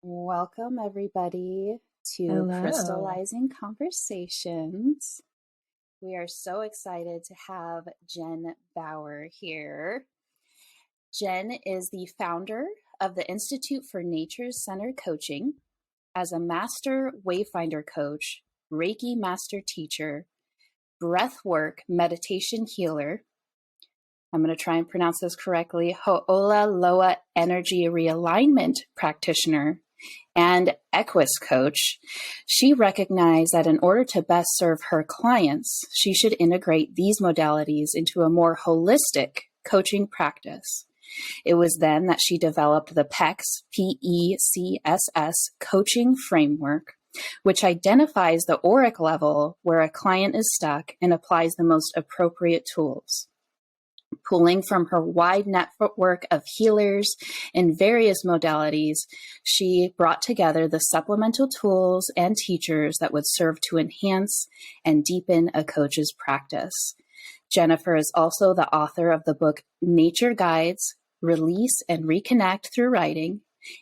Welcome, everybody, to Hello. Crystallizing Conversations. We are so excited to have Jen Bauer here. Jen is the founder of the Institute for Nature-Centered Coaching. As a master wayfinder coach, Reiki master teacher, breathwork meditation healer, I'm going to try and pronounce this correctly, Ho'ola Loa energy realignment practitioner, and Equus coach, she recognized that in order to best serve her clients, she should integrate these modalities into a more holistic coaching practice. It was then that she developed the PECS, P-E-C-S-S coaching framework, which identifies the auric level where a client is stuck and applies the most appropriate tools. Pulling from her wide network of healers in various modalities, she brought together the supplemental tools and teachers that would serve to enhance and deepen a coach's practice. Jennifer is also the author of the book Nature Guides, Release and Reconnect Through Writing,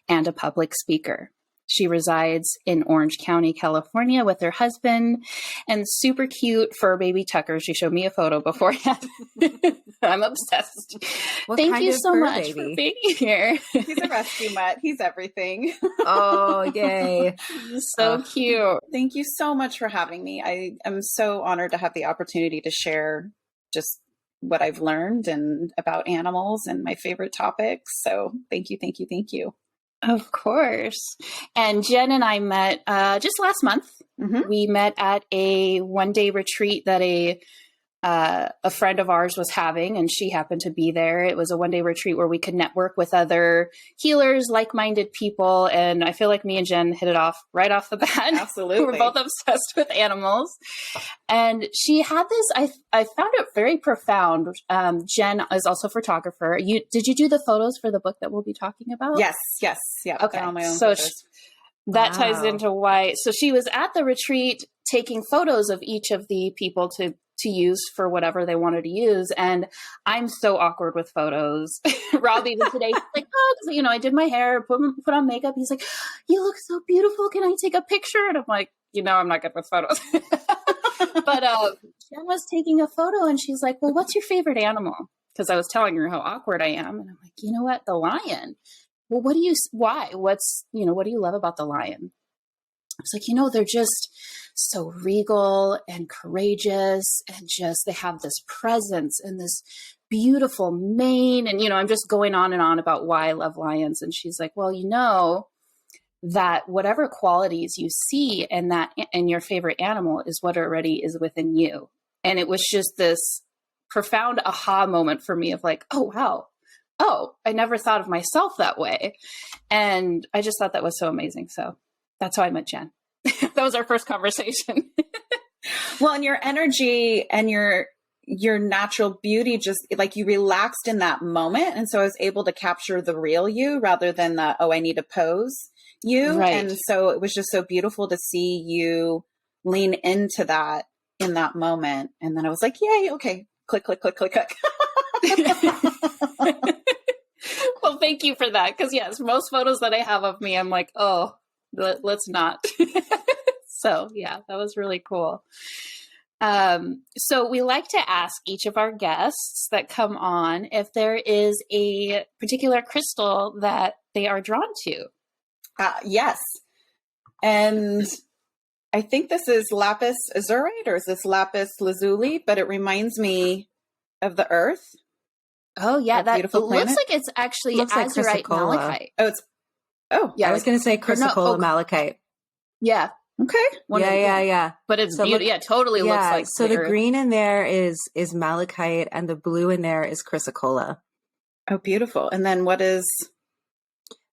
and a public speaker. She resides in Orange County, California with her husband and super cute fur baby Tucker. She showed me a photo beforehand. I'm obsessed. Thank you so much for being here. He's a rescue mutt. He's everything. Oh, yay. He's so cute. Thank you so much for having me. I am so honored to have the opportunity to share just what I've learned and about animals and my favorite topics. So thank you, thank you, thank you. Of course. And Jen and I met just last month. Mm-hmm. We met at a one-day retreat that a friend of ours was having, and she happened to be there. It was a one-day retreat where we could network with other healers, like-minded people. And I feel like me and Jen hit it off right off the bat. Absolutely. We're both obsessed with animals. And she had this, I found it very profound. Jen is also a photographer. Did you do the photos for the book that we'll be talking about? Yes. Yeah. Okay. On my own so that Wow. ties into why. So she was at the retreat taking photos of each of the people to use for whatever they wanted to use. And I'm so awkward with photos. Rob even today, he's like, oh, because, I did my hair, put on makeup. He's like, you look so beautiful. Can I take a picture? And I'm like, I'm not good with photos. But Jen was taking a photo and she's like, well, what's your favorite animal? Because I was telling her how awkward I am. And I'm like, you know what? The lion. Well, why? What do you love about the lion? It's like, they're just so regal and courageous and just, they have this presence and this beautiful mane. And, I'm just going on and on about why I love lions. And she's like, well, that whatever qualities you see in your favorite animal is what already is within you. And it was just this profound aha moment for me of like, oh, wow. Oh, I never thought of myself that way. And I just thought that was so amazing. So that's how I met Jen. That was our first conversation. Well, and your energy and your natural beauty, just like you relaxed in that moment. And so I was able to capture the real you rather than I need to pose you. Right. And so it was just so beautiful to see you lean into that in that moment. And then I was like, yay, okay, click, click, click, click, click. Well, thank you for that. Because yes, most photos that I have of me, I'm like, oh, let's not. So yeah, that was really cool. So we like to ask each of our guests that come on if there is a particular crystal that they are drawn to. Yes. And I think this is lapis azurite, or is this lapis lazuli, but it reminds me of the earth. Oh yeah, that beautiful planet. Looks like it's actually azurite malachite. I was going to say chrysocolla malachite. Yeah. Okay. Yeah. But it's beautiful. Yeah, totally looks like. So the green in there is malachite, and the blue in there is chrysocolla. Oh, beautiful. And then what is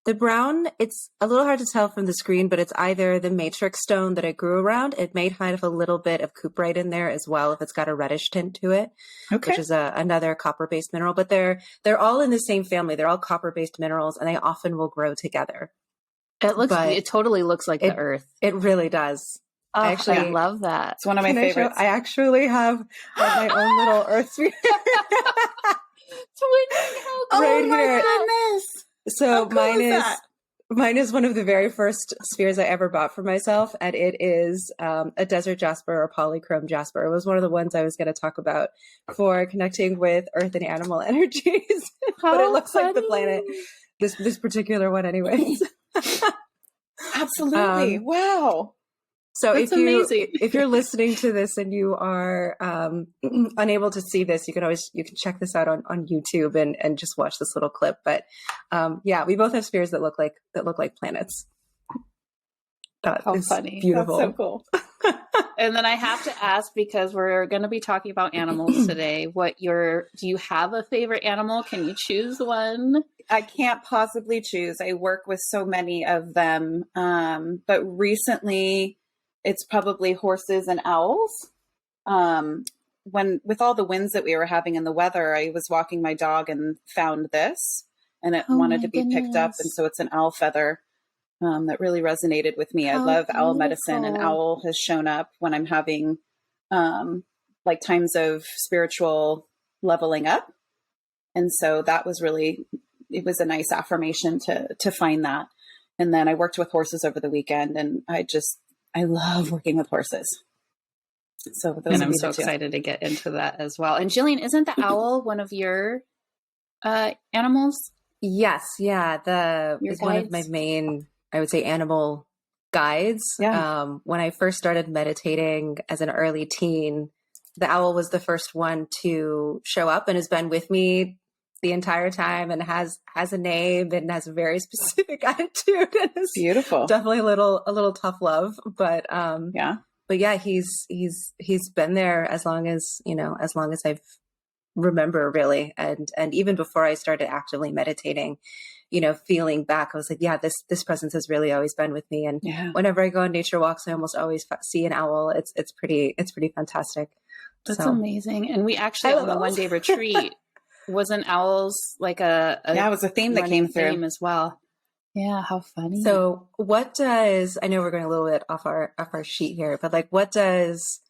the brown? It's a little hard to tell from the screen, but it's either the matrix stone that it grew around. It may have a little bit of cuprite in there as well, if it's got a reddish tint to it, which is another copper-based mineral. But they're all in the same family. They're all copper-based minerals, and they often will grow together. It totally looks like the earth. It really does. Oh, I love that. It's one of my favorites. I actually have my own little earth sphere. Twinning, oh my goodness. So mine is Mine is one of the very first spheres I ever bought for myself, and it is a desert jasper or polychrome jasper. It was one of the ones I was going to talk about for connecting with earth and animal energies, but it looks like the planet. This particular one, anyways. Absolutely. Wow. So That's amazing. if you're listening to this and you are unable to see this, you can check this out on YouTube and just watch this little clip. But we both have spheres that look like planets. How funny. Beautiful. That's so cool. And then I have to ask, because we're going to be talking about animals today, do you have a favorite animal? Can you choose one? I can't possibly choose. I work with so many of them. But recently it's probably horses and owls. With all the winds that we were having in the weather, I was walking my dog and found this, and it wanted to be picked up. And so it's an owl feather. That really resonated with me. I love owl medicine, and owl has shown up when I'm having like times of spiritual leveling up. And so that was it was a nice affirmation to find that. And then I worked with horses over the weekend, and I love working with horses. So I'm so excited to get into that as well. And Jillian, isn't the owl one of your animals? Yes. Yeah. It's one of my main, I would say, animal guides. Yeah. When I first started meditating as an early teen, the owl was the first one to show up and has been with me the entire time, and has a name and has a very specific attitude. And it's beautiful. Definitely a little tough love, but he's been there as long as I've remember, really. And even before I started actively meditating, feeling back, I was like, this presence has really always been with me. And whenever I go on nature walks, I almost always see an owl. It's pretty fantastic. That's amazing. And we actually on the one-day retreat wasn't owls like it was a theme that came through as well. Yeah, how funny. So I know we're going a little bit off our sheet here, but like, what does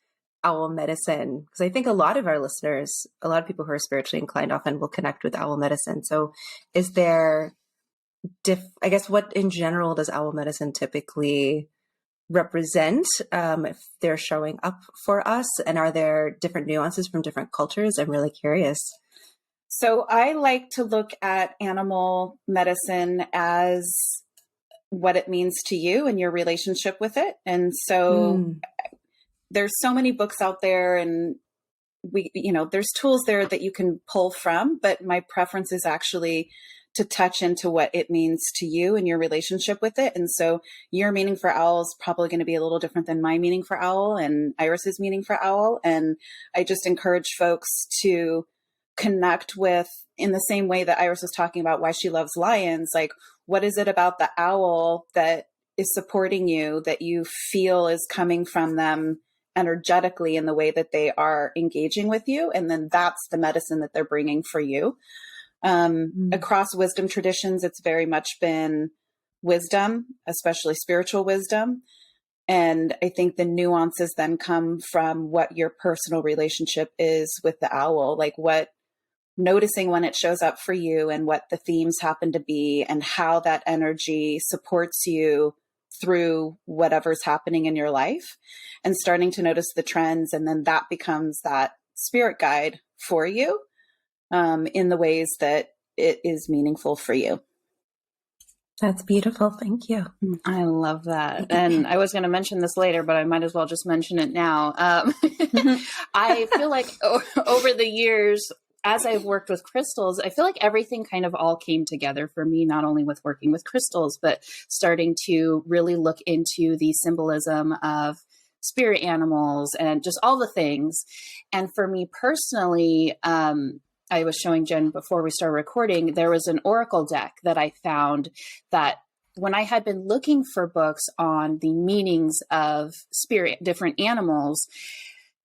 owl medicine, because I think a lot of our listeners, a lot of people who are spiritually inclined often will connect with owl medicine. So is there I guess, what in general does owl medicine typically represent if they're showing up for us? And are there different nuances from different cultures? I'm really curious. So I like to look at animal medicine as what it means to you and your relationship with it. And so there's so many books out there, and there's tools there that you can pull from, but my preference is actually to touch into what it means to you and your relationship with it. And so your meaning for owl is probably going to be a little different than my meaning for owl and Iris's meaning for owl. And I just encourage folks to connect with, in the same way that Iris was talking about why she loves lions, like, what is it about the owl that is supporting you, that you feel is coming from them energetically in the way that they are engaging with you? And then that's the medicine that they're bringing for you. Across wisdom traditions, it's very much been wisdom, especially spiritual wisdom. And I think the nuances then come from what your personal relationship is with the owl, like noticing when it shows up for you and what the themes happen to be and how that energy supports you through whatever's happening in your life, and starting to notice the trends. And then that becomes that spirit guide for you in the ways that it is meaningful for you. That's beautiful. Thank you. I love that. And I was going to mention this later, but I might as well just mention it now. I feel like over the years, as I've worked with crystals, I feel like everything kind of all came together for me, not only with working with crystals, but starting to really look into the symbolism of spirit animals and just all the things. And for me personally, I was showing Jen before we started recording, there was an oracle deck that I found that when I had been looking for books on the meanings of spirit, different animals,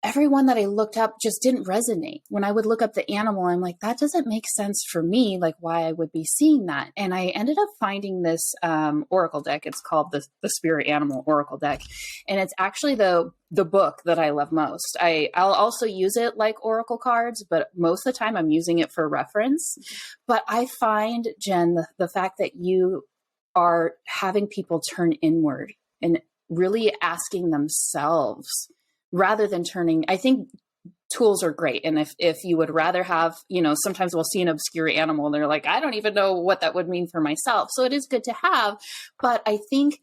everyone that I looked up just didn't resonate. When I would look up the animal, I'm like, that doesn't make sense for me, like why I would be seeing that. And I ended up finding this oracle deck. It's called the Spirit Animal Oracle Deck. And it's actually the book that I love most. I'll also use it like oracle cards, but most of the time I'm using it for reference. But I find, Jen, the fact that you are having people turn inward and really asking themselves rather than turning. I think tools are great. And if you would rather have, sometimes we'll see an obscure animal and they're like, I don't even know what that would mean for myself. So it is good to have, but I think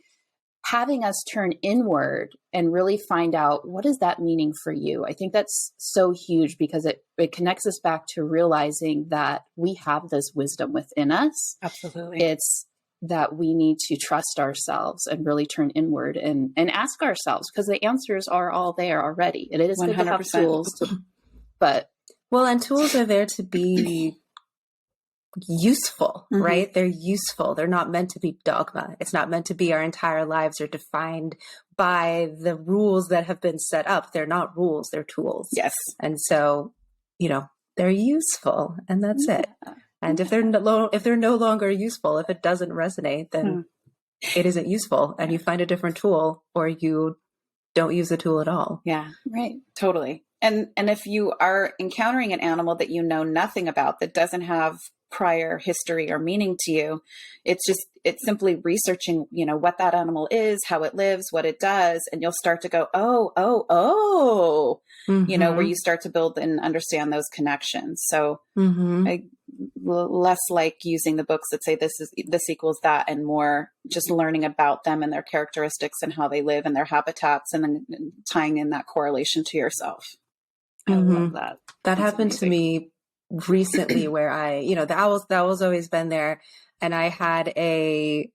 having us turn inward and really find out, what is that meaning for you? I think that's so huge, because it connects us back to realizing that we have this wisdom within us. Absolutely. It's that we need to trust ourselves and really turn inward and ask ourselves, because the answers are all there already. And it is 100%. Good to have tools, and tools are there to be useful, right? They're useful. They're not meant to be dogma. It's not meant to be our entire lives are defined by the rules that have been set up. They're not rules, they're tools. Yes. And so, they're useful, and that's it. And if they're no longer useful, if it doesn't resonate, then it isn't useful, and you find a different tool, or you don't use the tool at all. Yeah, right. Totally. And if you are encountering an animal that you know nothing about, that doesn't have prior history or meaning to you, it's simply researching, what that animal is, how it lives, what it does, and you'll start to go, where you start to build and understand those connections. So I less like using the books that say this equals that, and more just learning about them and their characteristics and how they live and their habitats, and then tying in that correlation to yourself. I love that. That's happened amazing. To me recently, where the owl's always been there, and I had I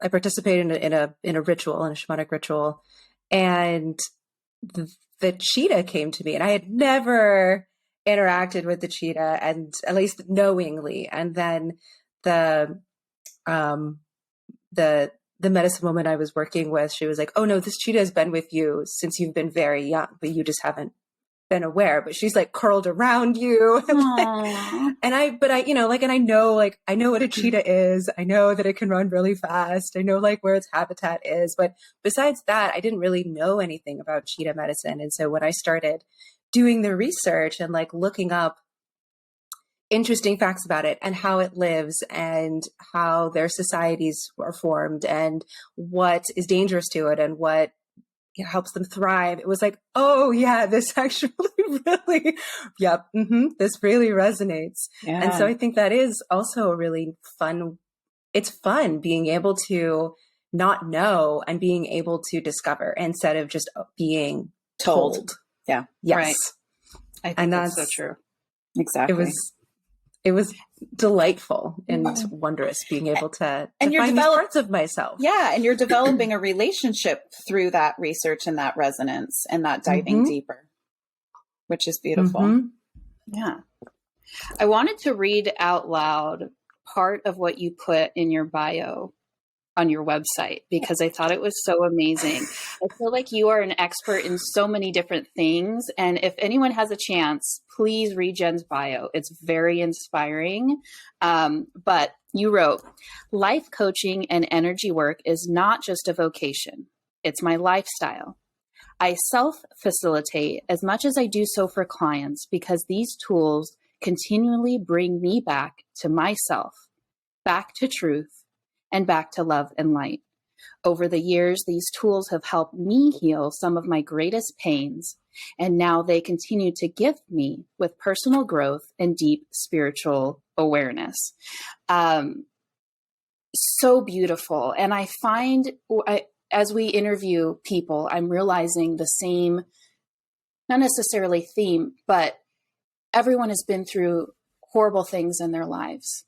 participated in a ritual, in a shamanic ritual, and the cheetah came to me, and I had never interacted with the cheetah, and at least knowingly. And then the medicine woman I was working with, she was like, "Oh no, this cheetah has been with you since you've been very young, but you just haven't been aware, but she's like curled around you." And I know what a cheetah is. I know that it can run really fast. I know where its habitat is. But besides that, I didn't really know anything about cheetah medicine. And so when I started doing the research and looking up interesting facts about it and how it lives and how their societies are formed and what is dangerous to it and what helps them thrive, it was like, oh yeah, this actually really, this really resonates. Yeah. And so I think that is also a really fun, it's fun being able to not know and being able to discover instead of just being told. Yeah. Yes. Right. I think that's so true. Exactly. It was delightful and wondrous being able to find these parts of myself. Yeah. And you're developing a relationship through that research and that resonance and that diving deeper, which is beautiful. Yeah. I wanted to read out loud part of what you put in your bio on your website, because I thought it was so amazing. I feel like you are an expert in so many different things. And if anyone has a chance, please read Jen's bio. It's very inspiring. But you wrote, life coaching and energy work is not just a vocation. It's my lifestyle. I self-facilitate as much as I do so for clients, because these tools continually bring me back to myself, back to truth, and back to love and light. Over the years, these tools have helped me heal some of my greatest pains, and now they continue to gift me with personal growth and deep spiritual awareness. So beautiful. And I find, as we interview people, I'm realizing the same, not necessarily theme, but everyone has been through horrible things in their lives.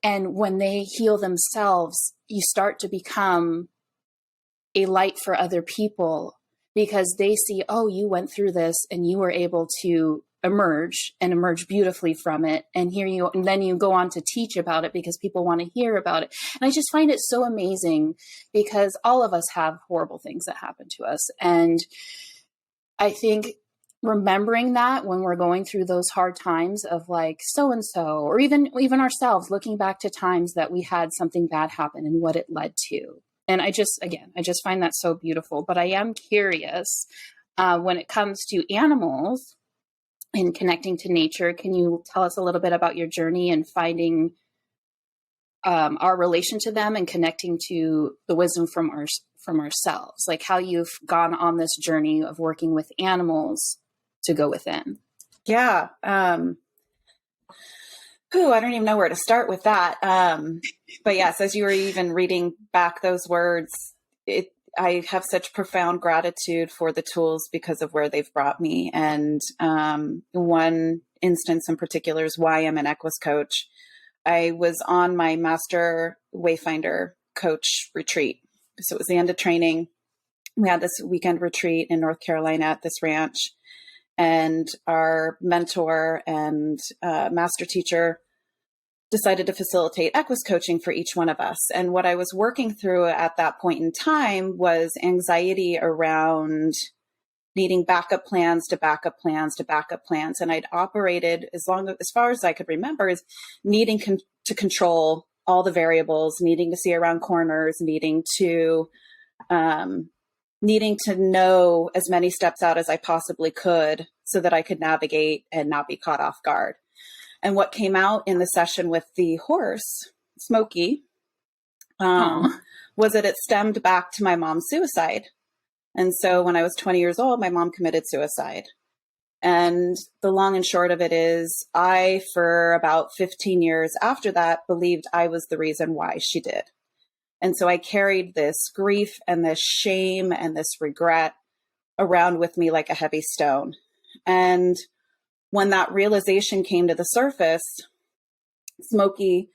And when they heal themselves, you start to become a light for other people, because they see, oh, you went through this and you were able to emerge beautifully from it. And then you go on to teach about it because people want to hear about it. And I just find it so amazing, because all of us have horrible things that happen to us. And I think remembering that when we're going through those hard times of so-and-so, or even ourselves, looking back to times that we had something bad happen and what it led to. And I just find that so beautiful. But I am curious, when it comes to animals, in connecting to nature. Can you tell us a little bit about your journey and finding our relation to them and connecting to the wisdom from ourselves, like how you've gone on this journey of working with animals to go within? Yeah. I don't even know where to start with that. But yes, as you were even reading back those words, I have such profound gratitude for the tools because of where they've brought me. And one instance in particular is why I'm an Equus coach. I was on my master Wayfinder coach retreat. So it was the end of training. We had this weekend retreat in North Carolina at this ranch. And our mentor and master teacher decided to facilitate Equus coaching for each one of us. And what I was working through at that point in time was anxiety around needing backup plans to backup plans to backup plans. And I'd operated as far as I could remember, is needing to control all the variables, needing to see around corners, needing to know as many steps out as I possibly could so that I could navigate and not be caught off guard. And what came out in the session with the horse, Smokey, was that it stemmed back to my mom's suicide. And so when I was 20 years old, my mom committed suicide. And the long and short of it is I, for about 15 years after that, believed I was the reason why she did. And so I carried this grief and this shame and this regret around with me like a heavy stone. And when that realization came to the surface, Smokey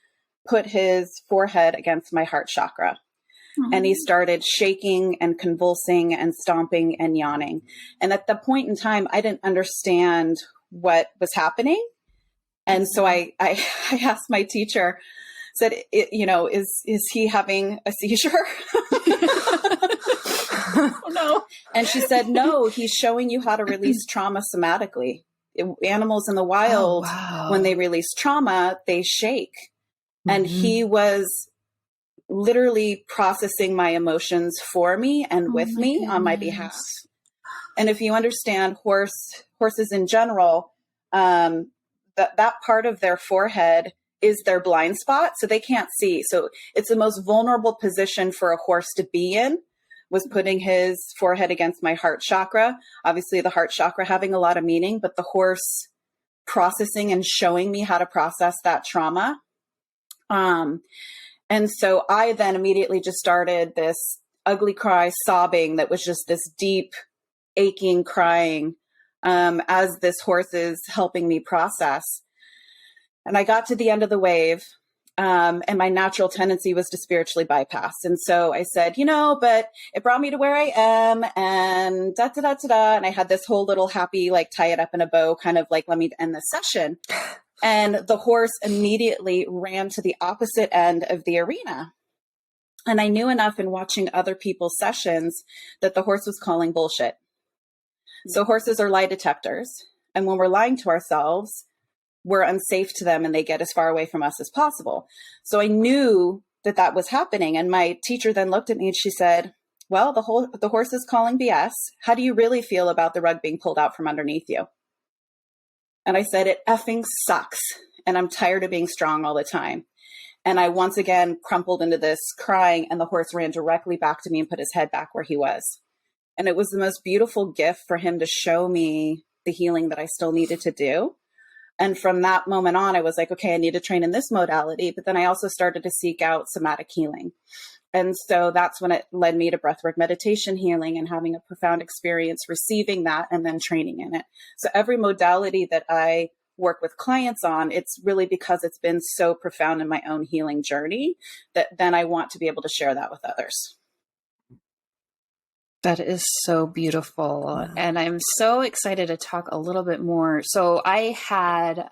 put his forehead against my heart chakra. And he started shaking and convulsing and stomping and yawning. And at the point in time, I didn't understand what was happening. And so I asked my teacher, said, is he having a seizure? Oh, no. And she said, no, he's showing you how to release trauma somatically. Animals in the wild, when they release trauma, they shake. And he was literally processing my emotions for me and with me on my behalf. And if you understand horses in general, that part of their forehead is their blind spot, so they can't see. So it's the most vulnerable position for a horse to be in, was putting his forehead against my heart chakra. Obviously the heart chakra having a lot of meaning, but the horse processing and showing me how to process that trauma. And so I then immediately just started this ugly cry, sobbing that was just this deep, aching crying as this horse is helping me process. And I got to the end of the wave, and my natural tendency was to spiritually bypass. And so I said, but it brought me to where I am, and da-da-da-da-da. And I had this whole little happy, like, tie it up in a bow, kind of like, let me end this session. And the horse immediately ran to the opposite end of the arena. And I knew enough in watching other people's sessions that the horse was calling bullshit. So horses are lie detectors. And when we're lying to ourselves, we're unsafe to them and they get as far away from us as possible. So I knew that was happening. And my teacher then looked at me and she said, well, the horse is calling BS. How do you really feel about the rug being pulled out from underneath you? And I said, it effing sucks. And I'm tired of being strong all the time. And I once again crumpled into this crying, and the horse ran directly back to me and put his head back where he was. And it was the most beautiful gift for him to show me the healing that I still needed to do. And from that moment on, I was like, okay, I need to train in this modality. But then I also started to seek out somatic healing. And so that's when it led me to breathwork meditation healing and having a profound experience receiving that and then training in it. So every modality that I work with clients on, it's really because it's been so profound in my own healing journey that then I want to be able to share that with others. That is so beautiful. Wow. And I'm so excited to talk a little bit more. So I've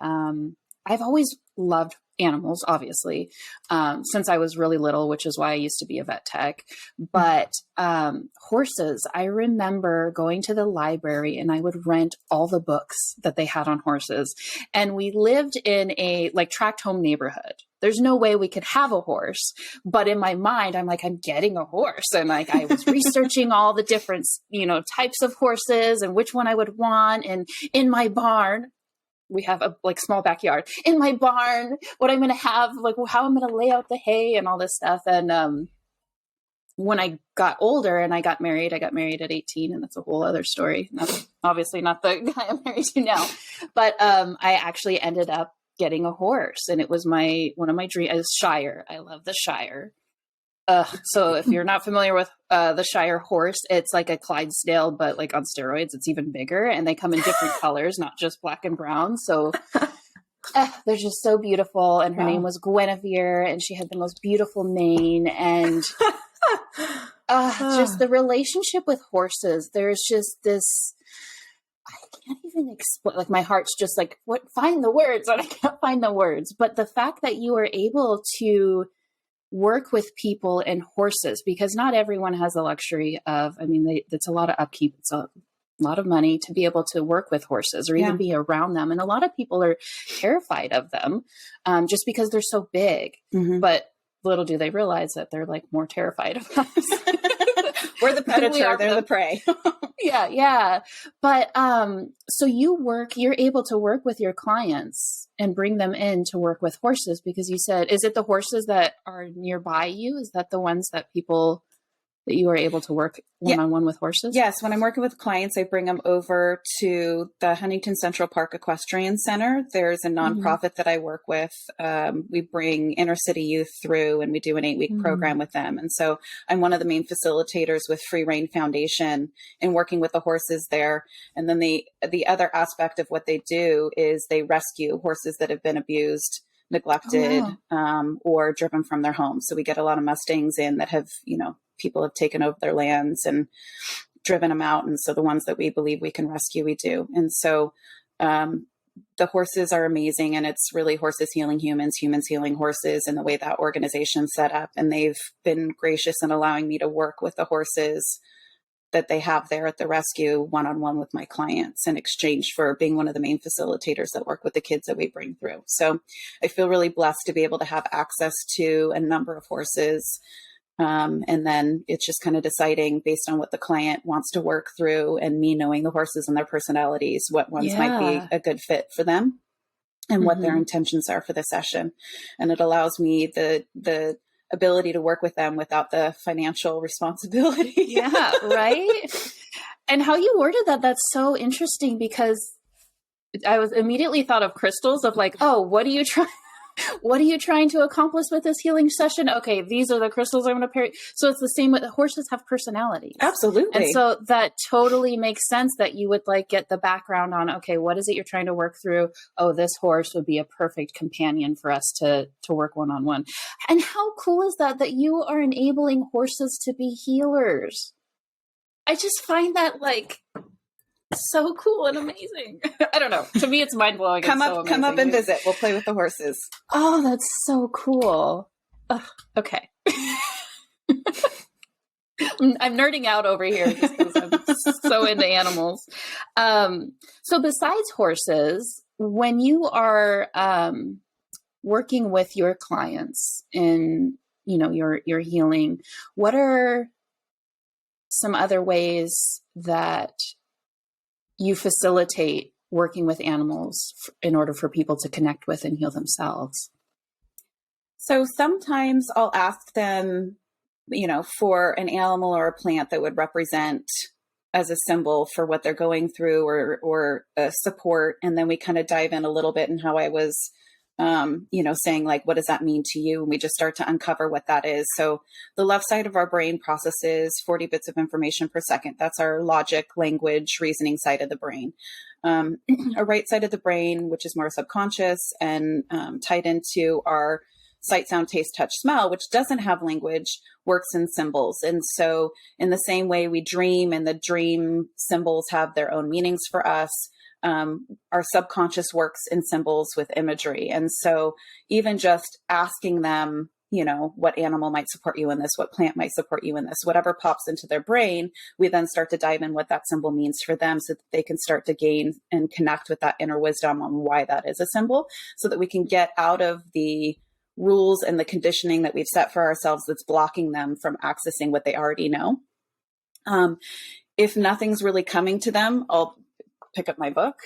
always loved animals, obviously, since I was really little, which is why I used to be a vet tech. But horses, I remember going to the library and I would rent all the books that they had on horses. And we lived in a like tract home neighborhood. There's no way we could have a horse. But in my mind, I'm like, I'm getting a horse. And like, I was researching all the different, types of horses and which one I would want. And in my barn, we have a like small backyard. In my barn, what I'm going to have, like how I'm going to lay out the hay and all this stuff. And when I got older and I got married at 18, and that's a whole other story. Obviously not the guy I'm married to now, but I actually ended up getting a horse, and it was one of my dreams. Shire. I love the Shire. So if you're not familiar with the Shire horse, it's like a Clydesdale, but like on steroids. It's even bigger, and they come in different colors, not just black and brown. So they're just so beautiful. And her name was Guinevere, and she had the most beautiful mane. And just the relationship with horses. There's just this. I can't even explain. Like my heart's just like, find the words, and I can't find the words. But the fact that you are able to work with people and horses, because not everyone has the luxury of, it's a lot of upkeep. It's a lot of money to be able to work with horses or even be around them. And a lot of people are terrified of them just because they're so big. Mm-hmm. But little do they realize that they're like more terrified of us. We're the predator, they're the prey. Yeah. But so you're able to work with your clients and bring them in to work with horses, because you said, is it the horses that are nearby you? Is that the ones that you are able to work one-on-one with horses? Yes. When I'm working with clients, I bring them over to the Huntington Central Park Equestrian Center. There's a nonprofit that I work with. We bring inner city youth through, and we do an 8-week program with them. And so I'm one of the main facilitators with Free Rein Foundation in working with the horses there. And then the other aspect of what they do is they rescue horses that have been abused, neglected, or driven from their homes. So we get a lot of Mustangs in that have, people have taken over their lands and driven them out. And so the ones that we believe we can rescue, we do. And so the horses are amazing, and it's really horses healing humans, humans healing horses, and the way that organization's set up. And they've been gracious in allowing me to work with the horses that they have there at the rescue one-on-one with my clients in exchange for being one of the main facilitators that work with the kids that we bring through. So I feel really blessed to be able to have access to a number of horses. And then it's just kind of deciding based on what the client wants to work through, and me knowing the horses and their personalities, what ones might be a good fit for them and what their intentions are for the session. And it allows me the ability to work with them without the financial responsibility. Yeah. Right. And how you worded that's so interesting, because I was immediately thought of crystals, of like, oh, what are you trying to accomplish with this healing session? Okay, these are the crystals I'm going to pair. So it's the same with horses have personalities. Absolutely. And so that totally makes sense that you would like get the background on, okay, what is it you're trying to work through? Oh, this horse would be a perfect companion for us to work one-on-one. And how cool is that you are enabling horses to be healers? I just find that like so cool and amazing. I don't know. To me, it's mind blowing. Come up and visit. We'll play with the horses. Oh, that's so cool. Ugh, okay. I'm nerding out over here just because I'm so into animals. So besides horses, when you are working with your clients in, your healing, what are some other ways that you facilitate working with animals in order for people to connect with and heal themselves? So sometimes I'll ask them, for an animal or a plant that would represent as a symbol for what they're going through or support. And then we kind of dive in a little bit in how I was, saying like, what does that mean to you? And we just start to uncover what that is. So the left side of our brain processes 40 bits of information per second. That's our logic, language, reasoning side of the brain. Our right side of the brain, which is more subconscious and tied into our sight, sound, taste, touch, smell, which doesn't have language, works in symbols. And so in the same way we dream and the dream symbols have their own meanings for us, our subconscious works in symbols with imagery. And so even just asking them, you know, what animal might support you in this, what plant might support you in this, whatever pops into their brain, we then start to dive in what that symbol means for them so that they can start to gain and connect with that inner wisdom on why that is a symbol, so that we can get out of the rules and the conditioning that we've set for ourselves that's blocking them from accessing what they already know. If nothing's really coming to them, I'll pick up my book.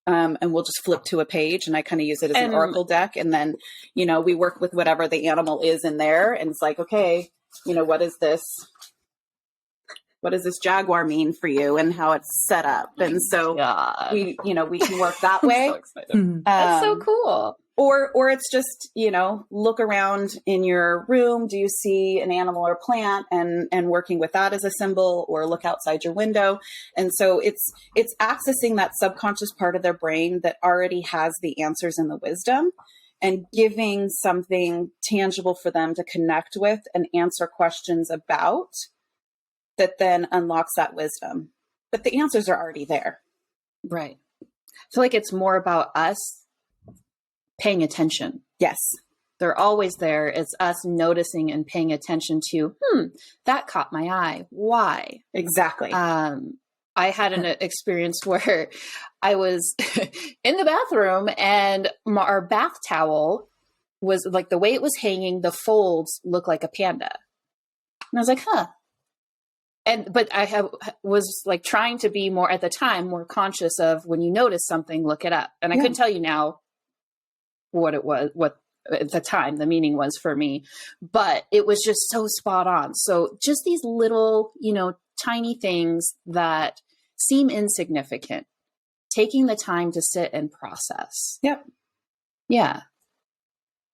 And we'll just flip to a page, and I kind of use it as an oracle deck. And then, you know, we work with whatever the animal is in there. And it's like, okay, you know, what is this? What does this jaguar mean for you, and how it's set up? And so we can work that way. I'm so excited. That's so cool. Or it's just, you know, look around in your room. Do you see an animal or plant, and working with that as a symbol, or look outside your window. And so it's accessing that subconscious part of their brain that already has the answers and the wisdom, and giving something tangible for them to connect with and answer questions about, that then unlocks that wisdom. But the answers are already there. Right. I feel like it's more about us paying attention. Yes. They're always there. It's us noticing and paying attention to, that caught my eye. Why? Exactly. I had an experience where I was in the bathroom, and our bath towel was like, the way it was hanging, the folds looked like a panda. And I was like, but I was like trying to be more, at the time, more conscious of, when you notice something, look it up. And I couldn't tell you now what it was, what at the time the meaning was for me, but it was just so spot on. So just these little, you know, tiny things that seem insignificant, taking the time to sit and process. Yep. Yeah.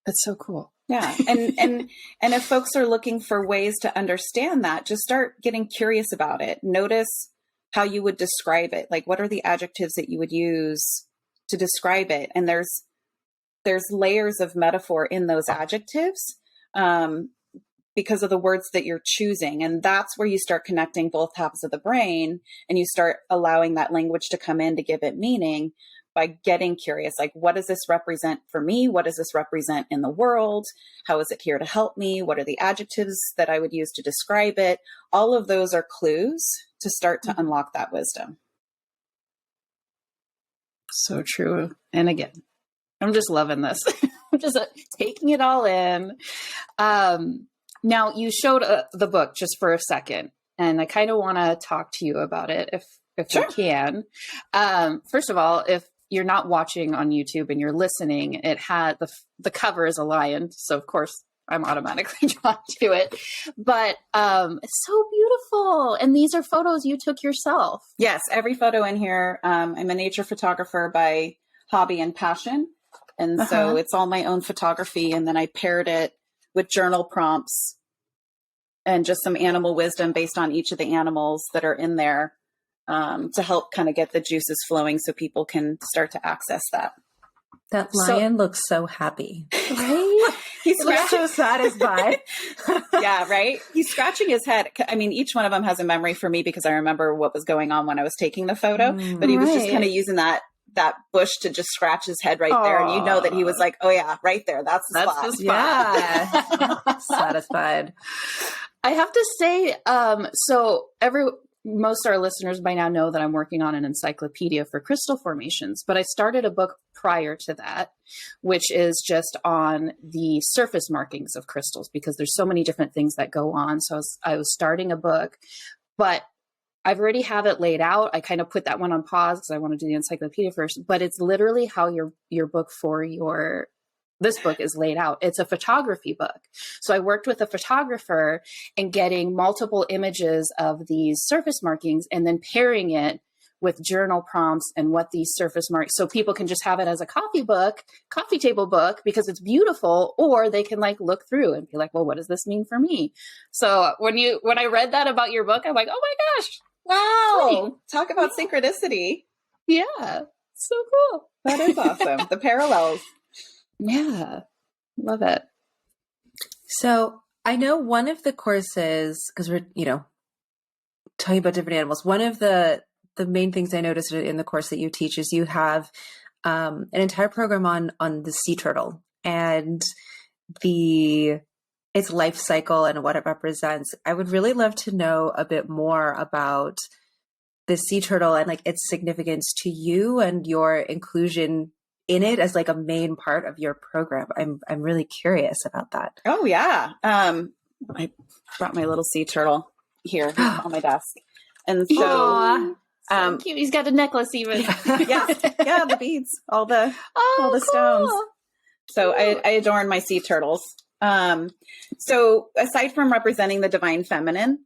That's so cool. Yeah. And if folks are looking for ways to understand that, just start getting curious about it. Notice how you would describe it. Like, what are the adjectives that you would use to describe it? And there's layers of metaphor in those adjectives, because of the words that you're choosing. And that's where you start connecting both halves of the brain, and you start allowing that language to come in to give it meaning, by getting curious. Like, what does this represent for me? What does this represent in the world? How is it here to help me? What are the adjectives that I would use to describe it? All of those are clues to start to unlock that wisdom. So true. And again, I'm just loving this. I'm just taking it all in. Now, you showed the book just for a second, and I kind of want to talk to you about it if Sure. you can. First of all, if you're not watching on YouTube and you're listening, it had the cover is a lion. So of course I'm automatically drawn to it, but it's so beautiful. And these are photos you took yourself. Yes. Every photo in here. I'm a nature photographer by hobby and passion. And so it's all my own photography. And then I paired it with journal prompts and just some animal wisdom based on each of the animals that are in there, to help kind of get the juices flowing so people can start to access that. That lion looks so happy. Right? He's so satisfied. Yeah, right? He's scratching his head. I mean, each one of them has a memory for me because I remember what was going on when I was taking the photo. But he was just kind of using that bush to just scratch his head right there. And you know that he was like, oh yeah, right there. That's the spot. Yeah. Satisfied. I have to say, most of our listeners by now know that I'm working on an encyclopedia for crystal formations, but I started a book prior to that, which is just on the surface markings of crystals, because there's so many different things that go on. So I was starting a book, but I've already have it laid out. I kind of put that one on pause because I want to do the encyclopedia first, but it's literally how your book for this book is laid out. It's a photography book. So I worked with a photographer and getting multiple images of these surface markings and then pairing it with journal prompts and what these surface marks, so people can just have it as a coffee table book because it's beautiful, or they can like look through and be like, well, what does this mean for me? So when I read that about your book, I'm like, oh my gosh, wow. Talk about synchronicity. Yeah. So cool. That is awesome. The parallels. Yeah. Love it. So I know one of the courses, because we're, talking about different animals, one of the the main things I noticed in the course that you teach is you have an entire program on the sea turtle and its life cycle and what it represents. I would really love to know a bit more about the sea turtle and like its significance to you and your inclusion in it as like a main part of your program. I'm really curious about that. Oh yeah. I brought my little sea turtle here on my desk. And so, so cute. He's got a necklace even. yeah, the beads, all the stones. So I adorn my sea turtles. So aside from representing the divine feminine,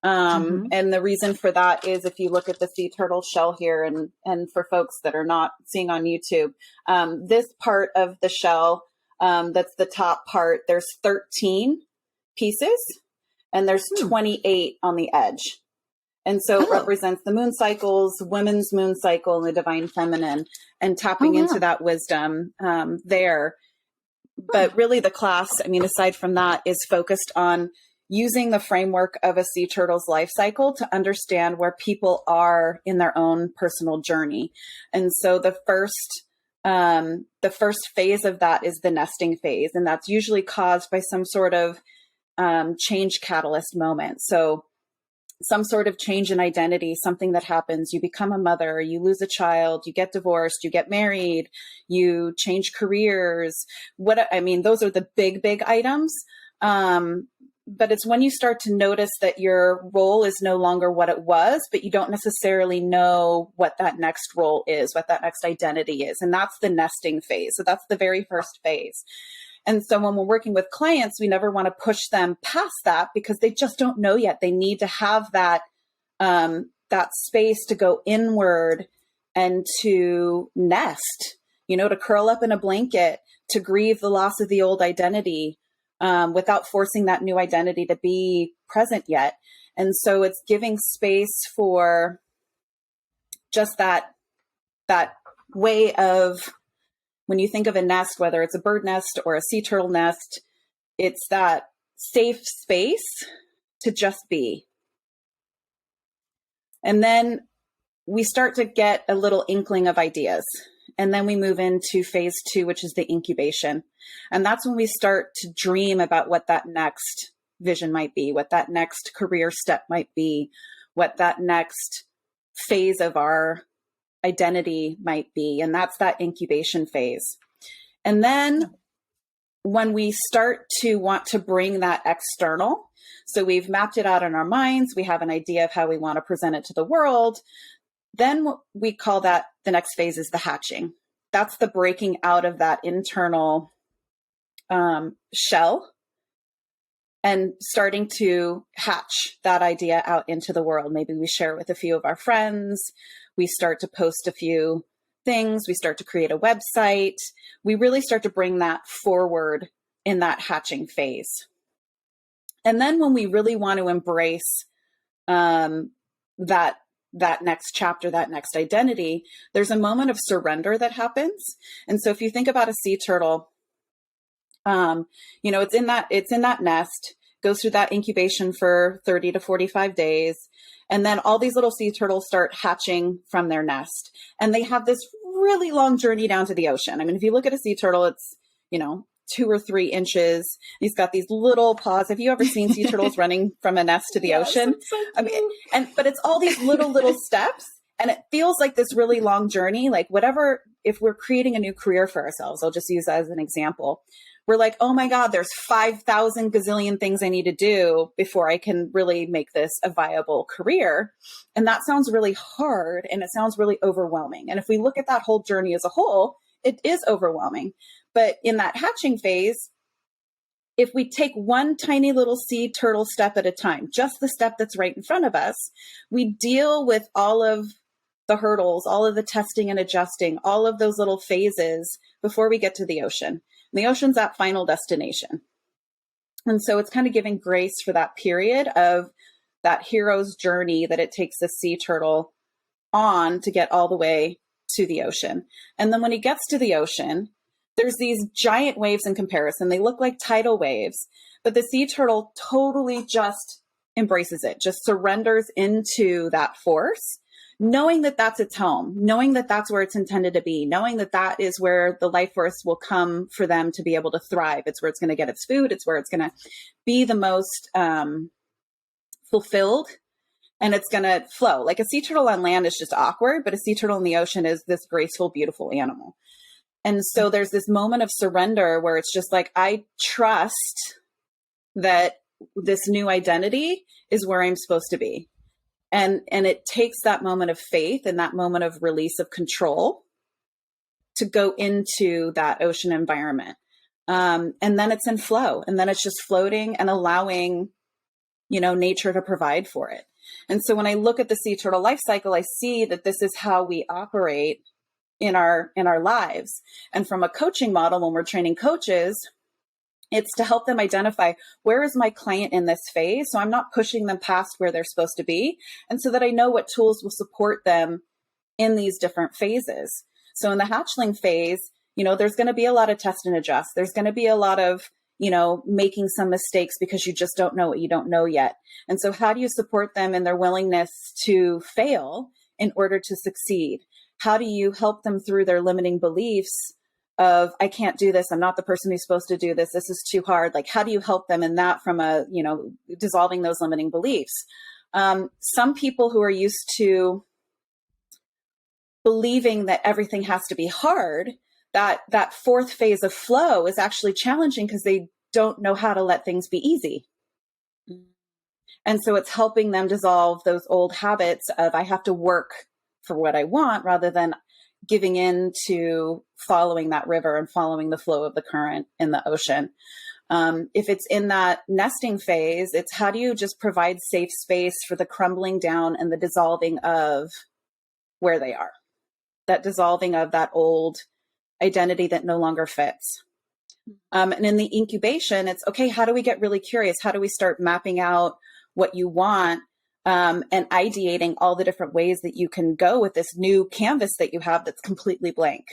and the reason for that is if you look at the sea turtle shell here, and for folks that are not seeing on YouTube, this part of the shell, that's the top part, there's 13 pieces and there's 28 on the edge. And so it represents the moon cycles, women's moon cycle, and the divine feminine, and tapping into that wisdom there. But really the class, I mean, aside from that, is focused on using the framework of a sea turtle's life cycle to understand where people are in their own personal journey. And so the first phase of that is the nesting phase. And that's usually caused by some sort of change catalyst moment. So some sort of change in identity, something that happens, you become a mother, you lose a child, you get divorced, you get married, you change careers. Those are the big items. But it's when you start to notice that your role is no longer what it was, but you don't necessarily know what that next role is, what that next identity is. And that's the nesting phase. So that's the very first phase. And so when we're working with clients, we never want to push them past that because they just don't know yet. They need to have that space to go inward and to nest, to curl up in a blanket, to grieve the loss of the old identity without forcing that new identity to be present yet. And so it's giving space for just that way of, when you think of a nest, whether it's a bird nest or a sea turtle nest, it's that safe space to just be. And then we start to get a little inkling of ideas. And then we move into phase 2, which is the incubation. And that's when we start to dream about what that next vision might be, what that next career step might be, what that next phase of our identity might be. And that's that incubation phase. And then when we start to want to bring that external, so we've mapped it out in our minds, we have an idea of how we want to present it to the world, then we call that the next phase is the hatching. That's the breaking out of that internal shell and starting to hatch that idea out into the world. Maybe we share it with a few of our friends. We start to post a few things. We start to create a website. We really start to bring that forward in that hatching phase. And then when we really want to embrace that next chapter, that next identity, there's a moment of surrender that happens. And so if you think about a sea turtle, it's in that nest, goes through that incubation for 30 to 45 days. And then all these little sea turtles start hatching from their nest. And they have this really long journey down to the ocean. I mean, if you look at a sea turtle, it's, 2 or 3 inches. He's got these little paws. Have you ever seen sea turtles running from a nest to the ocean? So but it's all these little steps. And it feels like this really long journey, like whatever, if we're creating a new career for ourselves, I'll just use that as an example. We're like, oh my God, there's 5,000 gazillion things I need to do before I can really make this a viable career. And that sounds really hard and it sounds really overwhelming. And if we look at that whole journey as a whole, it is overwhelming. But in that hatching phase, if we take one tiny little sea turtle step at a time, just the step that's right in front of us, we deal with all of the hurdles, all of the testing and adjusting, all of those little phases before we get to the ocean. And the ocean's that final destination. And so it's kind of giving grace for that period of that hero's journey that it takes the sea turtle on to get all the way to the ocean. And then when he gets to the ocean, there's these giant waves in comparison. They look like tidal waves, but the sea turtle totally just embraces it, just surrenders into that force, knowing that that's its home, knowing that that's where it's intended to be, knowing that that is where the life force will come for them to be able to thrive. It's where it's going to get its food. It's where it's going to be the most fulfilled, and it's going to flow. Like a sea turtle on land is just awkward, but a sea turtle in the ocean is this graceful, beautiful animal. And so there's this moment of surrender where it's just like, I trust that this new identity is where I'm supposed to be. And it takes that moment of faith and that moment of release of control to go into that ocean environment. And then it's in flow, and then it's just floating and allowing, nature to provide for it. And so when I look at the sea turtle life cycle, I see that this is how we operate in our lives. And from a coaching model, when we're training coaches, it's to help them identify, where is my client in this phase? So I'm not pushing them past where they're supposed to be. And so that I know what tools will support them in these different phases. So in the hatchling phase, there's going to be a lot of test and adjust. There's going to be a lot of, making some mistakes because you just don't know what you don't know yet. And so how do you support them in their willingness to fail in order to succeed? How do you help them through their limiting beliefs of, I can't do this, I'm not the person who's supposed to do this, this is too hard? Like, how do you help them in that from dissolving those limiting beliefs? Some people who are used to believing that everything has to be hard, that fourth phase of flow is actually challenging because they don't know how to let things be easy. And so it's helping them dissolve those old habits of, I have to work for what I want, rather than giving in to following that river and following the flow of the current in the ocean. If it's in that nesting phase, it's how do you just provide safe space for the crumbling down and the dissolving of where they are, that dissolving of that old identity that no longer fits. And in the incubation, it's okay, how do we get really curious? How do we start mapping out what you want? And ideating all the different ways that you can go with this new canvas that you have that's completely blank,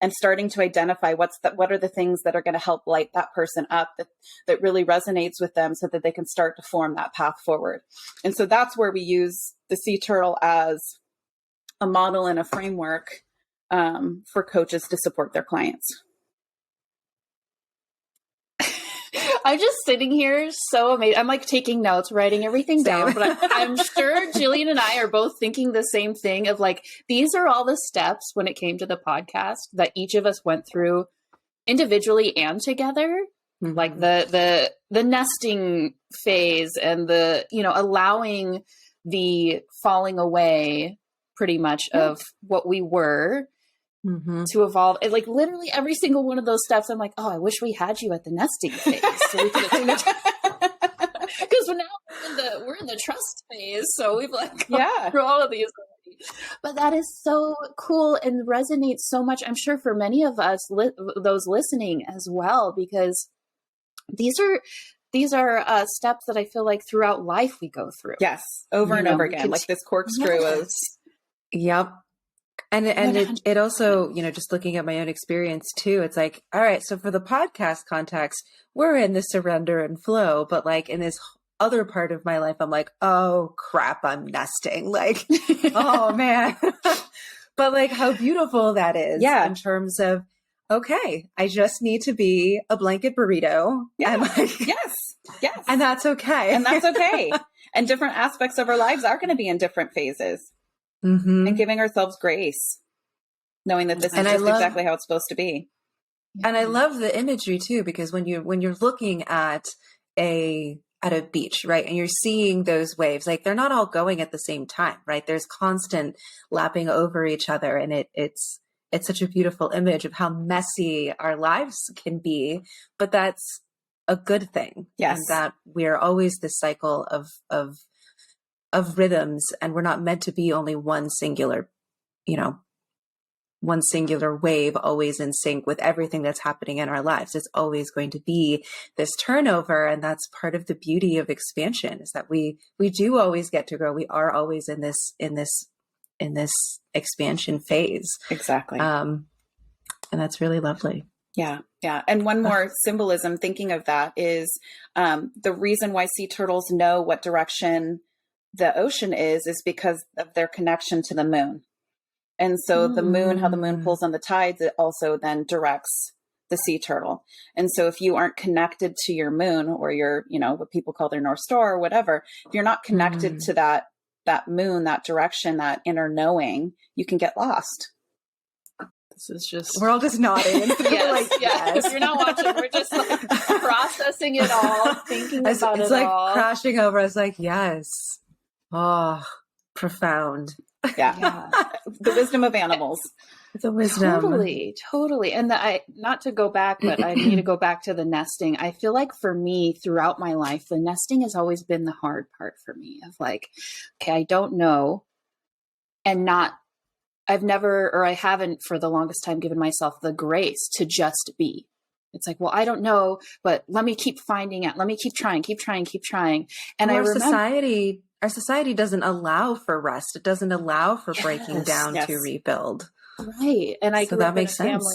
and starting to identify what are the things that are going to help light that person up, that really resonates with them, so that they can start to form that path forward. And so that's where we use the sea turtle as a model and a framework for coaches to support their clients. I'm just sitting here so amazed. I'm like taking notes, writing everything down, but I'm sure Jillian and I are both thinking the same thing of like, these are all the steps when it came to the podcast that each of us went through individually and together. Mm-hmm. Like the nesting phase and the, allowing the falling away pretty much of what we were. Mm-hmm. To evolve. And like literally every single one of those steps, I'm like, oh, I wish we had you at the nesting phase. So we could have because now we're in the trust phase. So we've like gone through all of these already. But that is so cool and resonates so much, I'm sure, for many of us, those listening as well, because these are steps that I feel like throughout life we go through. Yes. Over and over again, like this corkscrew of. Yep. And it also, just looking at my own experience too, it's like, all right, so for the podcast context, we're in the surrender and flow, but like in this other part of my life, I'm like, oh crap, I'm nesting. Like, oh man. But like how beautiful that is in terms of, okay, I just need to be a blanket burrito. Yeah. And like, yes. And that's okay. And that's okay. And different aspects of our lives are going to be in different phases. Mm-hmm. And giving ourselves grace, knowing that this is just exactly how it's supposed to be. And I love the imagery too, because when you're looking at a beach, right, and you're seeing those waves, like they're not all going at the same time, right? There's constant lapping over each other, and it's such a beautiful image of how messy our lives can be, but that's a good thing. Yes, and that we're always this cycle of rhythms, and we're not meant to be only one singular wave, always in sync with everything that's happening in our lives. It's always going to be this turnover. And that's part of the beauty of expansion, is that we do always get to grow. We are always in this expansion phase. Exactly. And that's really lovely. Yeah. Yeah. And one more symbolism thinking of that is the reason why sea turtles know what direction the ocean is because of their connection to the moon. And so the moon, how the moon pulls on the tides, it also then directs the sea turtle. And so if you aren't connected to your moon or your, what people call their North Star or whatever, if you're not connected to that moon, that direction, that inner knowing, you can get lost. This is just, we're all just nodding. Yes. If you're not watching, we're just like processing it all, thinking about it all. It's like crashing over. I was like, yes. Oh, profound. Yeah. The wisdom of animals. The wisdom. Totally. And not to go back, but I need to go back to the nesting. I feel like for me throughout my life, the nesting has always been the hard part for me of like, okay, I don't know. And I haven't for the longest time given myself the grace to just be. It's like, well, I don't know, but let me keep finding out. Let me keep trying. And our society doesn't allow for rest. It doesn't allow for breaking down to rebuild. Right. And I grew up in a family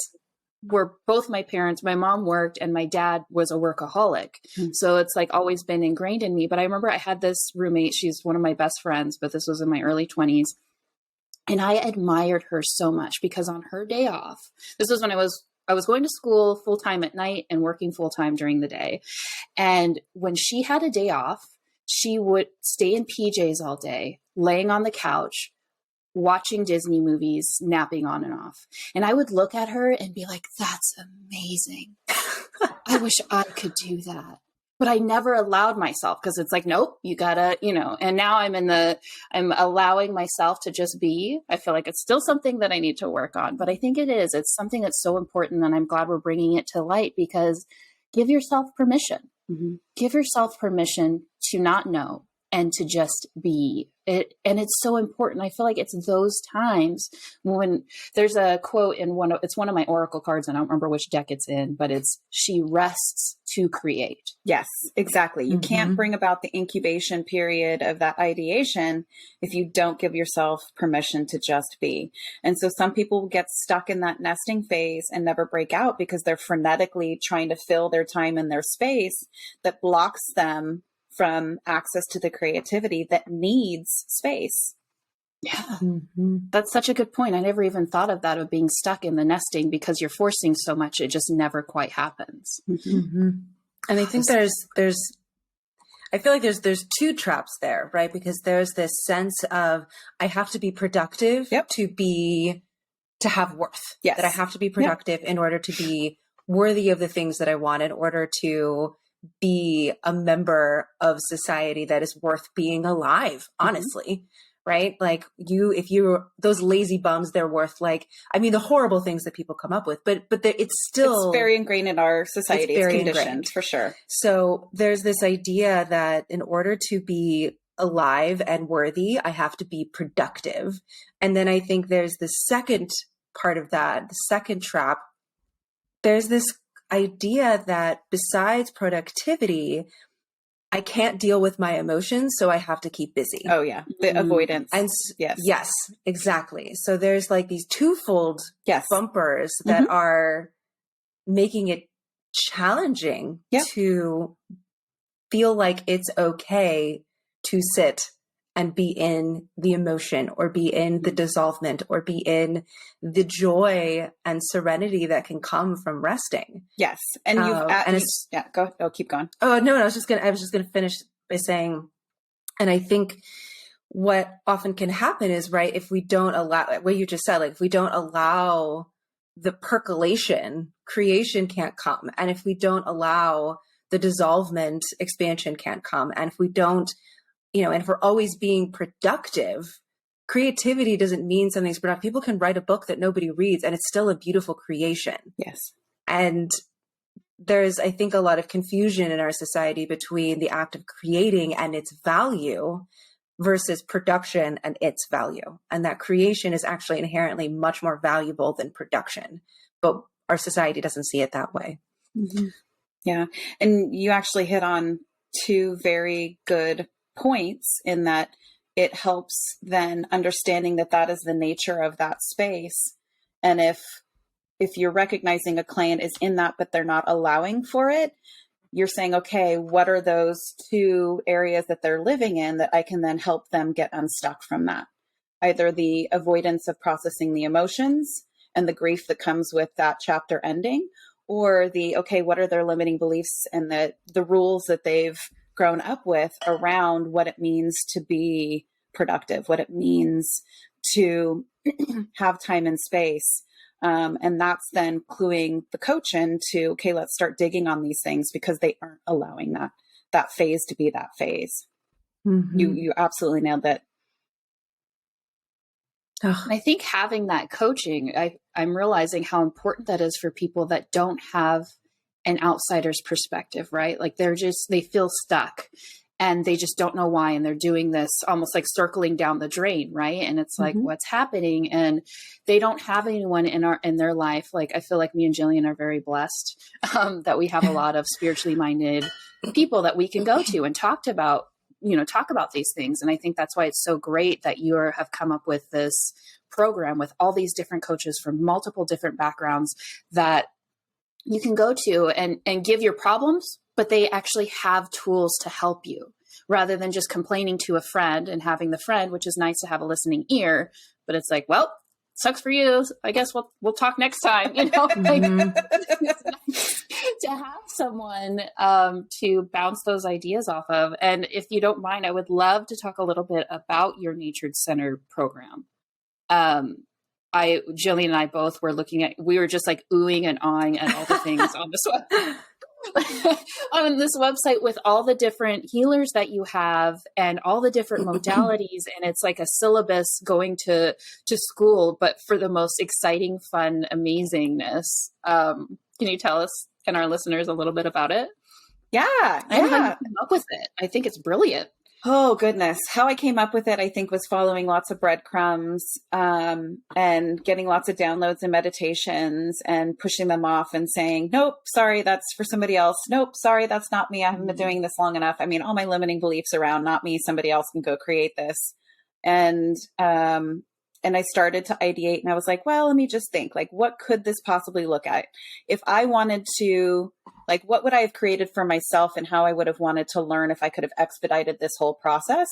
where both my parents, my mom worked and my dad was a workaholic. Mm-hmm. So it's like always been ingrained in me. But I remember I had this roommate, she's one of my best friends, but this was in my early 20s. And I admired her so much because on her day off, this was when I was going to school full time at night and working full time during the day. And when she had a day off, she would stay in PJs all day, laying on the couch, watching Disney movies, napping on and off. And I would look at her and be like, that's amazing. I wish I could do that. But I never allowed myself because it's like, nope, you gotta, and now I'm allowing myself to just be. I feel like it's still something that I need to work on, but I think it's something that's so important. And I'm glad we're bringing it to light because give yourself permission. Mm-hmm. Give yourself permission to not know and to just be it. And it's so important. I feel like it's those times when there's a quote in it's one of my oracle cards. And I don't remember which deck it's in, but it's, she rests to create. Yes, exactly. You can't bring about the incubation period of that ideation if you don't give yourself permission to just be. And so some people get stuck in that nesting phase and never break out because they're frenetically trying to fill their time and their space that blocks them from access to the creativity that needs space. Yeah. Mm-hmm. That's such a good point. I never even thought of that, of being stuck in the nesting because you're forcing so much. It just never quite happens. Mm-hmm. And I think I feel like there's two traps there, right? Because there's this sense of, I have to be productive to have worth. Yes. That I have to be productive in order to be worthy of the things that I want, in order to be a member of society that is worth being alive, honestly. Right? Like those lazy bums, they're worth the horrible things that people come up with, but it's very ingrained in our society. It's conditioned ingrained. For sure. So there's this idea that in order to be alive and worthy, I have to be productive. And then I think there's the second part of that, the second trap. There's this idea that besides productivity, I can't deal with my emotions, so I have to keep busy. Oh yeah. The avoidance. And yes, exactly. So there's these twofold bumpers that are making it challenging to feel like it's okay to sit and be in the emotion or be in the dissolvement or be in the joy and serenity that can come from resting. Yes. And keep going. Oh no, I was just going to finish by saying, and I think what often can happen is, right, if we don't allow what you just said, if we don't allow the percolation, creation can't come. And if we don't allow the dissolvement, expansion can't come. And if we don't, and if we're always being productive, creativity doesn't mean something's productive. People can write a book that nobody reads and it's still a beautiful creation. Yes. And there's, I think, a lot of confusion in our society between the act of creating and its value versus production and its value. And that creation is actually inherently much more valuable than production. But our society doesn't see it that way. Mm-hmm. Yeah. And you actually hit on two very good points in that it helps then understanding that is the nature of that space. And if you're recognizing a client is in that, but they're not allowing for it, you're saying, okay, what are those 2 areas that they're living in that I can then help them get unstuck from that? Either the avoidance of processing the emotions and the grief that comes with that chapter ending, or the, okay, what are their limiting beliefs and the rules that they've grown up with around what it means to be productive, what it means to have time and space. And that's then cluing the coach into, okay, let's start digging on these things because they aren't allowing that phase to be that phase. Mm-hmm. You absolutely nailed it. And I think having that coaching, I'm realizing how important that is for people that don't have an outsider's perspective, right? Like they feel stuck and they just don't know why. And they're doing this almost like circling down the drain, right? And it's like, what's happening? And they don't have anyone in their life. Like, I feel like me and Jillian are very blessed that we have a lot of spiritually minded people that we can go to and talk about these things. And I think that's why it's so great that you have come up with this program with all these different coaches from multiple different backgrounds that you can go to and give your problems, but they actually have tools to help you rather than just complaining to a friend and having the friend, which is nice to have a listening ear, but it's like, well, sucks for you. I guess we'll talk next time, Like, it's nice to have someone to bounce those ideas off of. And if you don't mind, I would love to talk a little bit about your Nature Center program. Jillian and I both were we were just like oohing and awing at all the things on this website with all the different healers that you have and all the different modalities. And it's like a syllabus going to school, but for the most exciting, fun, amazingness. Can you tell us and our listeners a little bit about it? Yeah. And how you came up with it. I think it's brilliant. Oh, goodness. How I came up with it, I think, was following lots of breadcrumbs and getting lots of downloads and meditations and pushing them off and saying, nope, sorry, that's for somebody else. Nope, sorry, that's not me. I haven't been doing this long enough. I mean, all my limiting beliefs around, not me, somebody else can go create this. And I started to ideate and I was like, well, let me just think, like, what could this possibly look at? If I wanted to, like, what would I have created for myself and how I would have wanted to learn if I could have expedited this whole process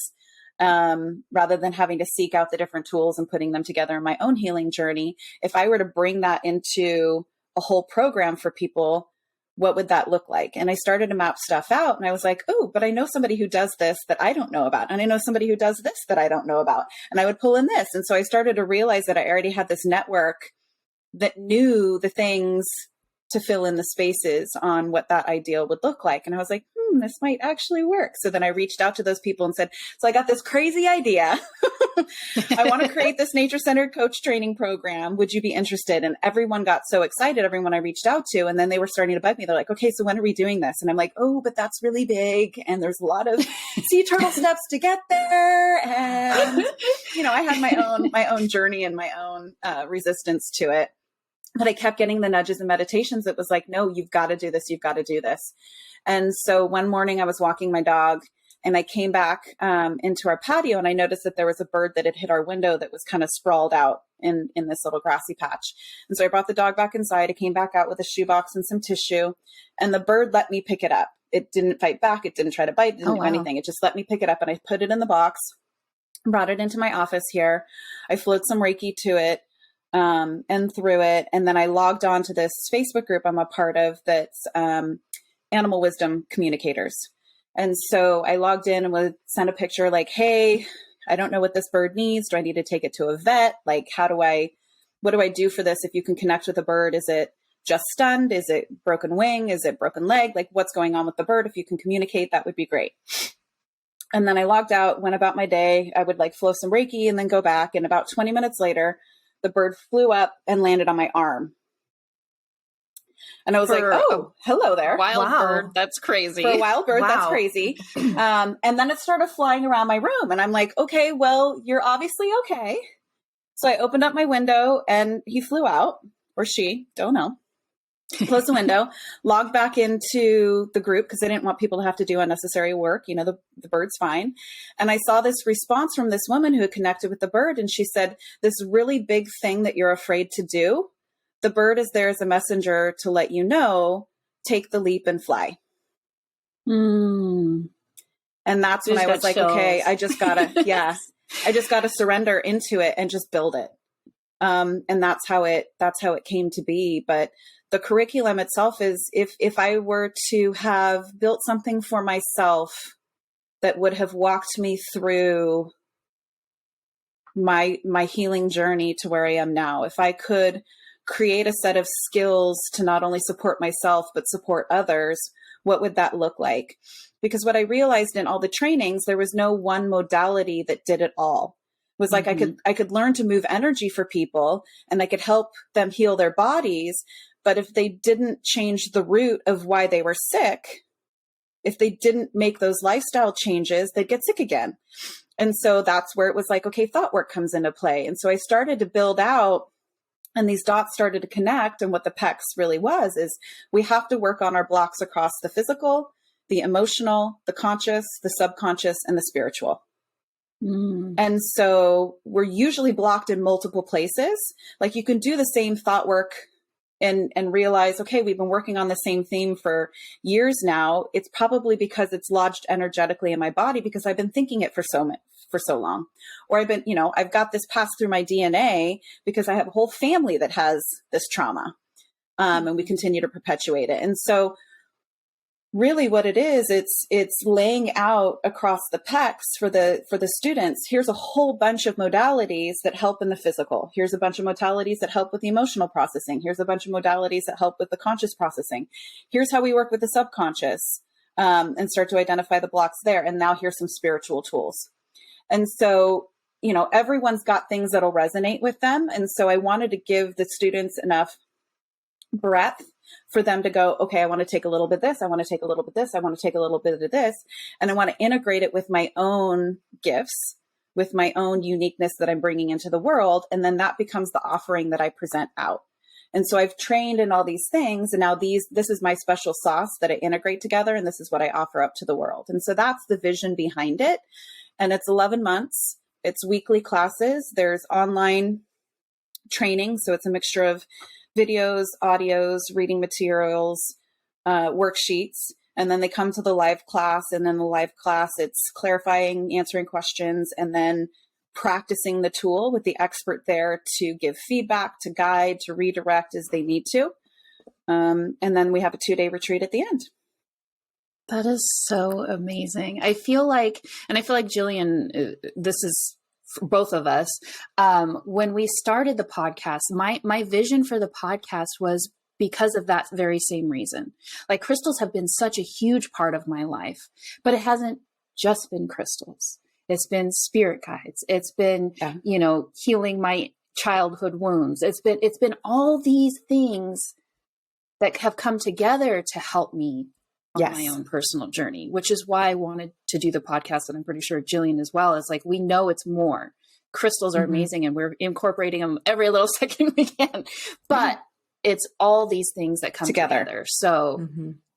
rather than having to seek out the different tools and putting them together in my own healing journey. If I were to bring that into a whole program for people, what would that look like? And I started to map stuff out and I was like, oh, but I know somebody who does this that I don't know about. And I know somebody who does this that I don't know about. And I would pull in this. And so I started to realize that I already had this network that knew the things to fill in the spaces on what that ideal would look like. And I was like, this might actually work. So then I reached out to those people and said, so I got this crazy idea. I want to create this nature-centered coach training program. Would you be interested? And everyone got so excited, everyone I reached out to, and then they were starting to bug me. They're like, okay, so when are we doing this? And I'm like, oh, but that's really big. And there's a lot of sea turtle steps to get there. And, I had my own journey and my own resistance to it. But I kept getting the nudges and meditations. It was like, no, you've got to do this. You've got to do this. And so one morning I was walking my dog and I came back into our patio and I noticed that there was a bird that had hit our window that was kind of sprawled out in this little grassy patch. And so I brought the dog back inside. I came back out with a shoebox and some tissue and the bird let me pick it up. It didn't fight back. It didn't try to bite. It didn't do anything. It just let me pick it up and I put it in the box, brought it into my office here. I flowed some Reiki to it. And through it. And then I logged on to this Facebook group I'm a part of that's Animal Wisdom Communicators. And so I logged in and would send a picture like, hey, I don't know what this bird needs. Do I need to take it to a vet? Like, what do I do for this? If you can connect with a bird, is it just stunned? Is it broken wing? Is it broken leg? Like, what's going on with the bird? If you can communicate, that would be great. And then I logged out, went about my day. I would like flow some Reiki and then go back. And about 20 minutes later, the bird flew up and landed on my arm. And I was like, oh, hello there. Wild bird. That's crazy. For a wild bird, that's crazy. And then it started flying around my room. And I'm like, okay, well, you're obviously okay. So I opened up my window and he flew out, or she, don't know. Closed the window, logged back into the group because I didn't want people to have to do unnecessary work. The bird's fine. And I saw this response from this woman who had connected with the bird. And she said, this really big thing that you're afraid to do, the bird is there as a messenger to let you know, take the leap and fly. Mm. And that's when I was like, okay, I just gotta, I just gotta surrender into it and just build it. And that's how it came to be. But the curriculum itself is, if I were to have built something for myself that would have walked me through my healing journey to where I am now, if I could create a set of skills to not only support myself, but support others, what would that look like? Because what I realized in all the trainings, there was no one modality that did it all. It was like, I could learn to move energy for people and I could help them heal their bodies. But if they didn't change the root of why they were sick, if they didn't make those lifestyle changes, they'd get sick again. And so that's where it was like, okay, thought work comes into play. And so I started to build out, and these dots started to connect. And what the PECS really was, is we have to work on our blocks across the physical, the emotional, the conscious, the subconscious, and the spiritual. And so we're usually blocked in multiple places. Like, you can do the same thought work and realize, okay, we've been working on the same theme for years now. It's probably because it's lodged energetically in my body because I've been thinking it for so long. Or I've got this passed through my DNA because I have a whole family that has this trauma. And we continue to perpetuate it. And so really what it is, it's laying out across the PECS for the students. Here's a whole bunch of modalities that help in the physical. Here's a bunch of modalities that help with the emotional processing. Here's a bunch of modalities that help with the conscious processing. Here's how we work with the subconscious, and start to identify the blocks there. And now here's some spiritual tools. And so, everyone's got things that'll resonate with them. And so I wanted to give the students enough breadth for them to go, okay, I want to take a little bit of this. I want to take a little bit of this. I want to take a little bit of this. And I want to integrate it with my own gifts, with my own uniqueness that I'm bringing into the world. And then that becomes the offering that I present out. And so I've trained in all these things. And now this is my special sauce that I integrate together. And this is what I offer up to the world. And so that's the vision behind it. And it's 11 months. It's weekly classes. There's online training. So it's a mixture of videos, audios, reading materials, worksheets. And then they come to the live class. And then the live class, it's clarifying, answering questions, and then practicing the tool with the expert there to give feedback, to guide, to redirect as they need to. And then we have a 2-day retreat at the end. That is so amazing. I feel like Jillian, this is for both of us. When we started the podcast, my vision for the podcast was because of that very same reason. Like, crystals have been such a huge part of my life, but it hasn't just been crystals. It's been spirit guides. It's been, healing my childhood wounds. It's been all these things that have come together to help me on my own personal journey, which is why I wanted to do the podcast. And I'm pretty sure Jillian as well is like, we know it's more. Crystals are amazing and we're incorporating them every little second we can, but it's all these things that come together. So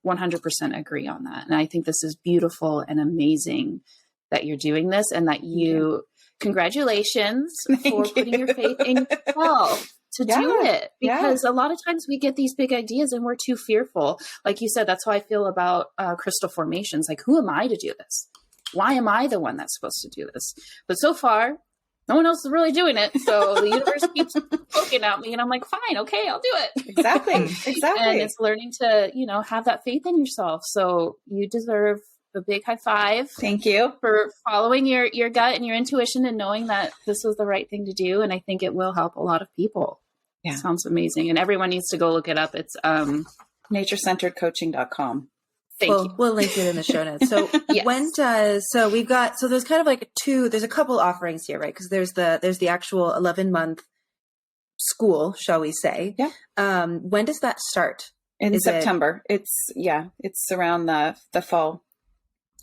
100% agree on that. And I think this is beautiful and amazing that you're doing this, and that congratulations for putting your faith in yourself to do it, because a lot of times we get these big ideas and we're too fearful. Like you said, that's how I feel about crystal formations. Like, who am I to do this? Why am I the one that's supposed to do this? But so far, no one else is really doing it. So the universe keeps poking at me and I'm like, fine, okay, I'll do it. Exactly. And it's learning to, have that faith in yourself. So you deserve a big high five. Thank you for following your gut and your intuition and knowing that this was the right thing to do. And I think it will help a lot of people. Yeah. It sounds amazing. And everyone needs to go look it up. It's naturecenteredcoaching.com. Thank you. We'll link it in the show notes. So there's kind of like there's a couple offerings here, right? Because there's the actual 11-month school, shall we say. Yeah. When does that start? In September. It's around the fall.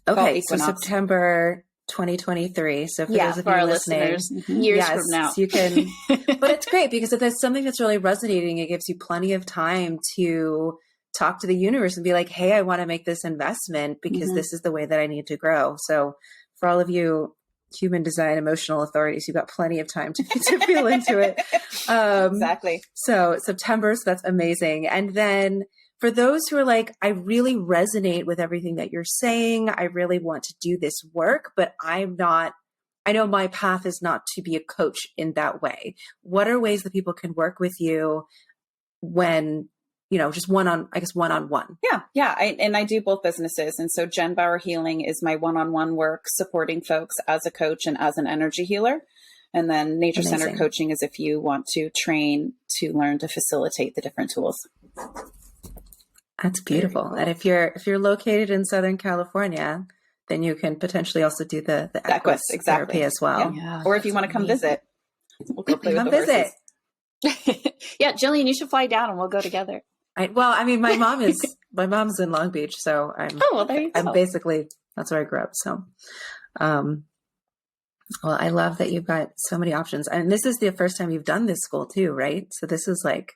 Okay. So September 2023. So for those of you listening, years from now, you can, but it's great because if there's something that's really resonating, it gives you plenty of time to talk to the universe and be like, hey, I want to make this investment because this is the way that I need to grow. So for all of you human design emotional authorities, you've got plenty of time to feel into it. Exactly. So September, so that's amazing. And then for those who are like, I really resonate with everything that you're saying. I really want to do this work, but I know my path is not to be a coach in that way. What are ways that people can work with you when, just one-on-one? Yeah. I do both businesses. And so Jen Bauer Healing is my one-on-one work supporting folks as a coach and as an energy healer. And then Nature Center Coaching is if you want to train to learn to facilitate the different tools. That's beautiful. Cool. And if you're located in Southern California, then you can potentially also do the Equus therapy as well. Yeah. Or if you want to come visit, we'll go play with the visit. Yeah, Jillian, you should fly down and we'll go together. My mom's in Long Beach, so I'm basically, that's where I grew up. So, well, I love that you've got so many options. And this is the first time you've done this school too, right? So this is like,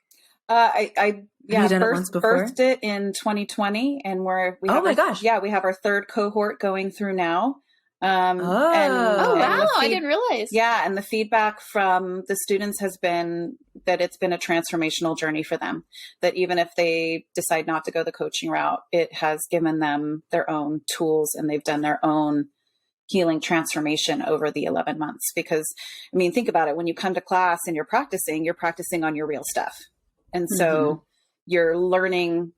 birthed it in 2020 and we have our third cohort going through now. Wow. I didn't realize. Yeah. And the feedback from the students has been that it's been a transformational journey for them, that even if they decide not to go the coaching route, it has given them their own tools and they've done their own healing transformation over the 11 months. Because think about it, when you come to class and you're practicing on your real stuff. And so you're learning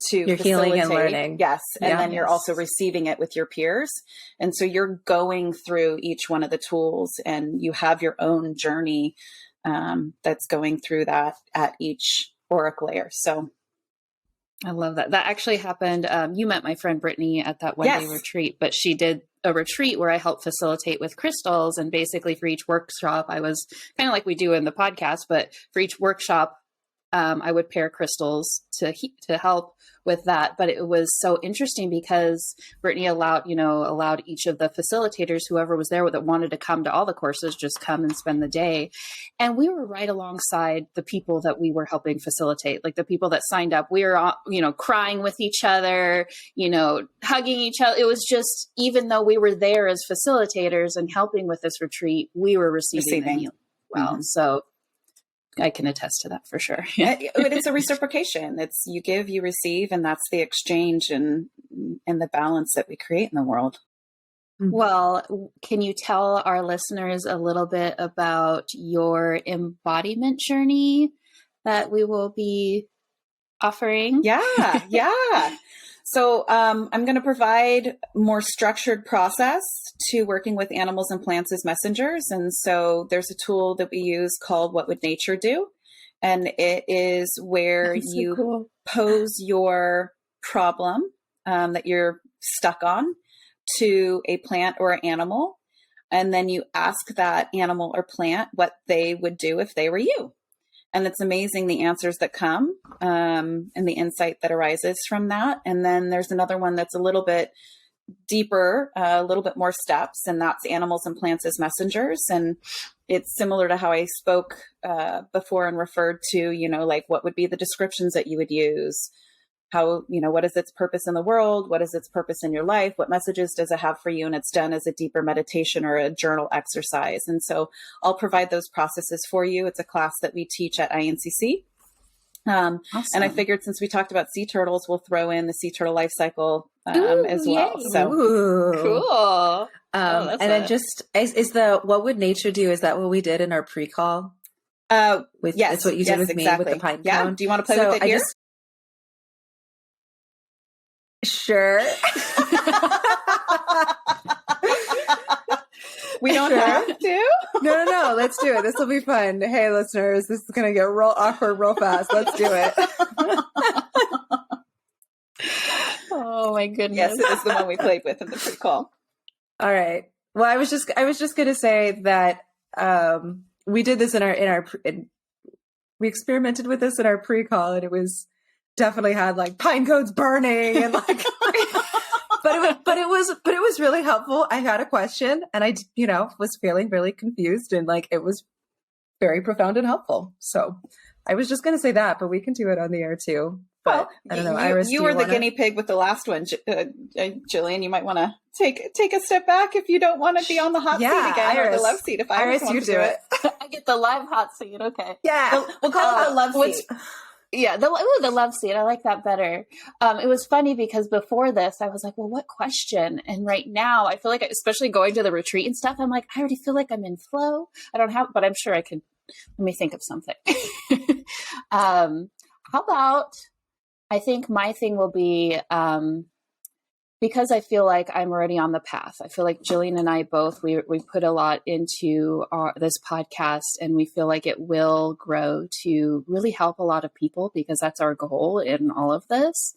to healing and learning. Yes. And then you're also receiving it with your peers. And so you're going through each one of the tools and you have your own journey that's going through that at each auric layer. So I love that. That actually happened. You met my friend Brittany at that one-day retreat, but she did a retreat where I helped facilitate with crystals. And basically for each workshop, I was kind of like we do in the podcast, but for each workshop, I would pair crystals to help with that. But it was so interesting because Brittany allowed each of the facilitators, whoever was there that wanted to come to all the courses, just come and spend the day. And we were right alongside the people that we were helping facilitate, like the people that signed up. We were, crying with each other, hugging each other. It was just, even though we were there as facilitators and helping with this retreat, we were receiving. The healing. Well, so I can attest to that for sure. But it's a reciprocation. It's you give, you receive, and that's the exchange and the balance that we create in the world. Well, can you tell our listeners a little bit about your embodiment journey that we will be offering? Yeah. So I'm going to provide more structured process to working with animals and plants as messengers. And so there's a tool that we use called What Would Nature Do? And it is where you pose your problem that you're stuck on to a plant or an animal. And then you ask that animal or plant what they would do if they were you. And it's amazing the answers that come and the insight that arises from that. And then there's another one that's a little bit deeper, a little bit more steps, and that's animals and plants as messengers. And it's similar to how I spoke before and referred to, like what would be the descriptions that you would use? How, what is its purpose in the world? What is its purpose in your life? What messages does it have for you? And it's done as a deeper meditation or a journal exercise. And so I'll provide those processes for you. It's a class that we teach at INCC. Awesome. And I figured since we talked about sea turtles, we'll throw in the sea turtle life cycle as well. Yay. So cool. And then just is the What Would Nature Do? Is that what we did in our pre-call? Yes. It's what you did with me with the pine cone. Do you want to play with it here? Sure. We don't have to? No. Let's do it. This will be fun. Hey, listeners, this is going to get real awkward real fast. Let's do it. Oh my goodness. Yes, it is the one we played with in the pre-call. All right. Well, I was just going to say that we did this we experimented with this in our pre-call, and it was definitely had like pine cones burning and like but it was really helpful. I had a question and I was feeling really confused, and like it was very profound and helpful. So I was just going to say that, but we can do it on the air too. But I don't know. Iris, you were the guinea pig with the last one, Jillian. You might want to take a step back if you don't want to be on the hot seat again, or the love seat. If Iris wants to do it, I get the live hot seat. Okay. Yeah, we'll call it the love seat. Yeah, the love seat. I like that better. It was funny because before this, I was like, well, what question? And right now, I feel like, especially going to the retreat and stuff, I'm like, I already feel like I'm in flow. I don't have, but I'm sure I could. Let me think of something. How about, I think my thing will be, because I feel like I'm already on the path. I feel like Jillian and I both, we put a lot into this podcast, and we feel like it will grow to really help a lot of people, because that's our goal in all of this.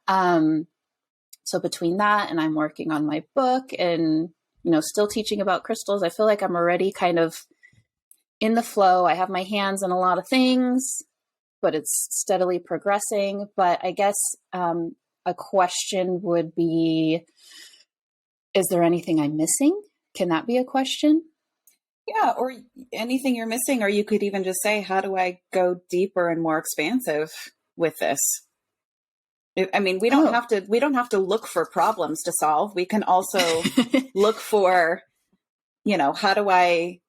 So between that, and I'm working on my book, and, still teaching about crystals, I feel like I'm already kind of in the flow. I have my hands in a lot of things, but it's steadily progressing. But I guess, a question would be, is there anything I'm missing? Can that be a question? Yeah, or anything you're missing, or you could even just say, how do I go deeper and more expansive with this? I mean, we don't have to look for problems to solve. We can also look for, how do I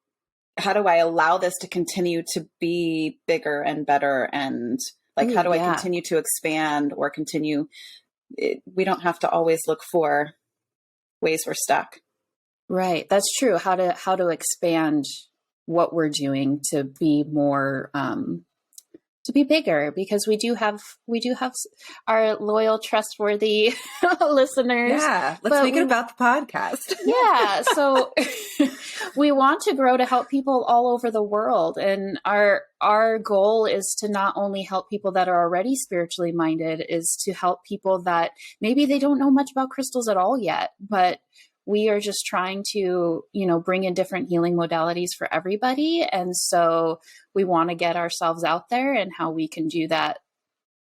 allow this to continue to be bigger and better? And like, how do I continue to expand or continue? We don't have to always look for ways we're stuck. Right. That's true. How to expand what we're doing to be more, to be bigger, because we do have our loyal, trustworthy listeners. Yeah. Let's make it about the podcast. Yeah. So we want to grow to help people all over the world. And our goal is to not only help people that are already spiritually minded, is to help people that maybe they don't know much about crystals at all yet, but we are just trying to, bring in different healing modalities for everybody. And so we want to get ourselves out there, and how we can do that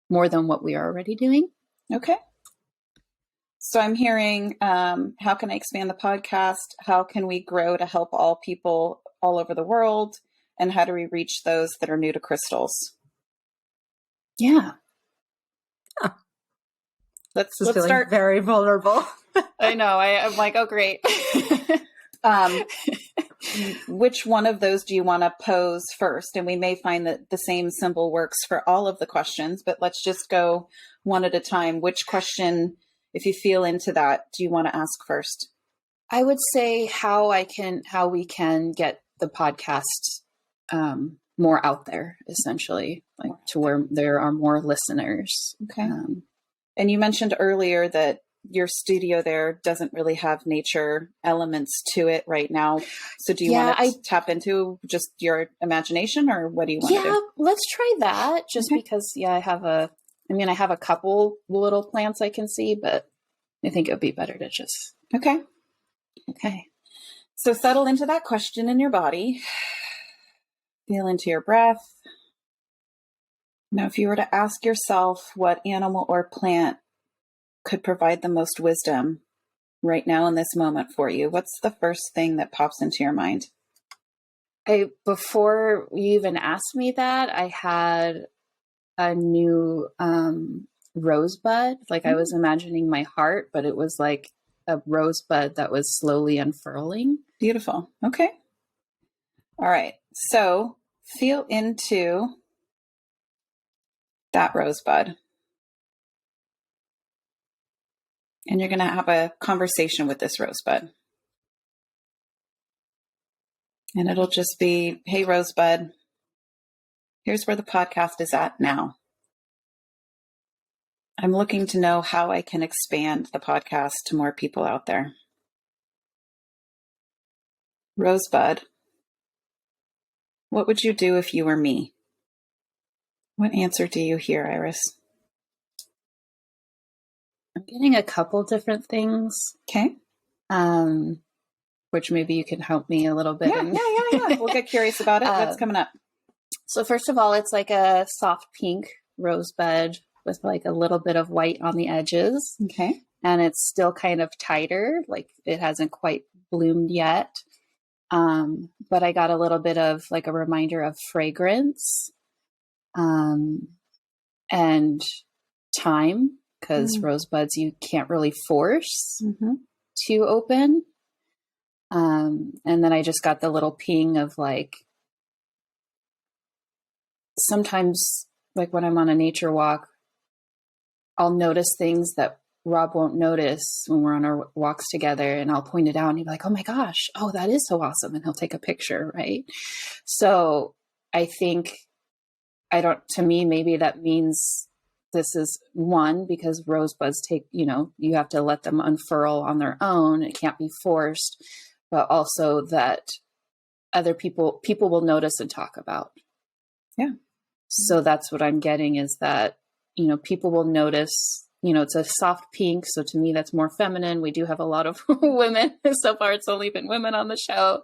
more than what we are already doing. Okay. So I'm hearing, how can I expand the podcast? How can we grow to help all people all over the world? And how do we reach those that are new to crystals? Yeah. Let's start. Very vulnerable. I know. I'm like, oh, great. Which one of those do you want to pose first? And we may find that the same symbol works for all of the questions, but let's just go one at a time. Which question, if you feel into that, do you want to ask first? I would say how we can get the podcast more out there, essentially, like to where there are more listeners. Okay. And you mentioned earlier that your studio there doesn't really have nature elements to it right now. So do you want to tap into just your imagination, or what do you want to do? Yeah, let's try that, just because, I have a couple little plants I can see, but I think it would be better to just. Okay. So settle into that question in your body. Feel into your breath. Now, if you were to ask yourself what animal or plant could provide the most wisdom right now in this moment for you, what's the first thing that pops into your mind? Before you even asked me that, I had a new rosebud. Like, I was imagining my heart, but it was like a rosebud that was slowly unfurling. Beautiful. Okay. All right. So feel into that rosebud. And you're going to have a conversation with this rosebud. And it'll just be, hey, rosebud, here's where the podcast is at now. I'm looking to know how I can expand the podcast to more people out there. Rosebud, what would you do if you were me? What answer do you hear, Iris? I'm getting a couple different things. Okay. Which maybe you can help me a little bit. Yeah. We'll get curious about it. What's coming up? So first of all, it's like a soft pink rosebud with like a little bit of white on the edges. Okay. And it's still kind of tighter, like it hasn't quite bloomed yet. But I got a little bit of like a reminder of fragrance, and time, because rosebuds you can't really force to open. And then I just got the little ping of like, sometimes like when I'm on a nature walk, I'll notice things that Rob won't notice when we're on our walks together, and I'll point it out and he'll be like, oh my gosh, oh, that is so awesome. And he'll take a picture. Right. So I think to me, maybe that means this is one, because rosebuds take, you have to let them unfurl on their own. It can't be forced, but also that other people will notice and talk about. Yeah. So that's what I'm getting, is that, people will notice, it's a soft pink. So to me, that's more feminine. We do have a lot of women. So far, it's only been women on the show.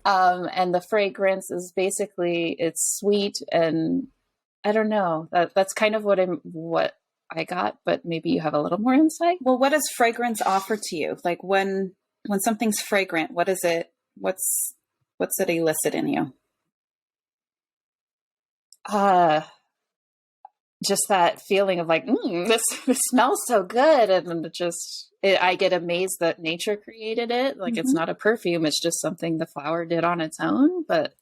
And the fragrance is basically, it's sweet. And I don't know, that's kind of what I got, but maybe you have a little more insight. Well, what does fragrance offer to you? Like when something's fragrant, what is it? What's it elicit in you? Just that feeling of like, this smells so good. And I get amazed that nature created it. Like, it's not a perfume. It's just something the flower did on its own. But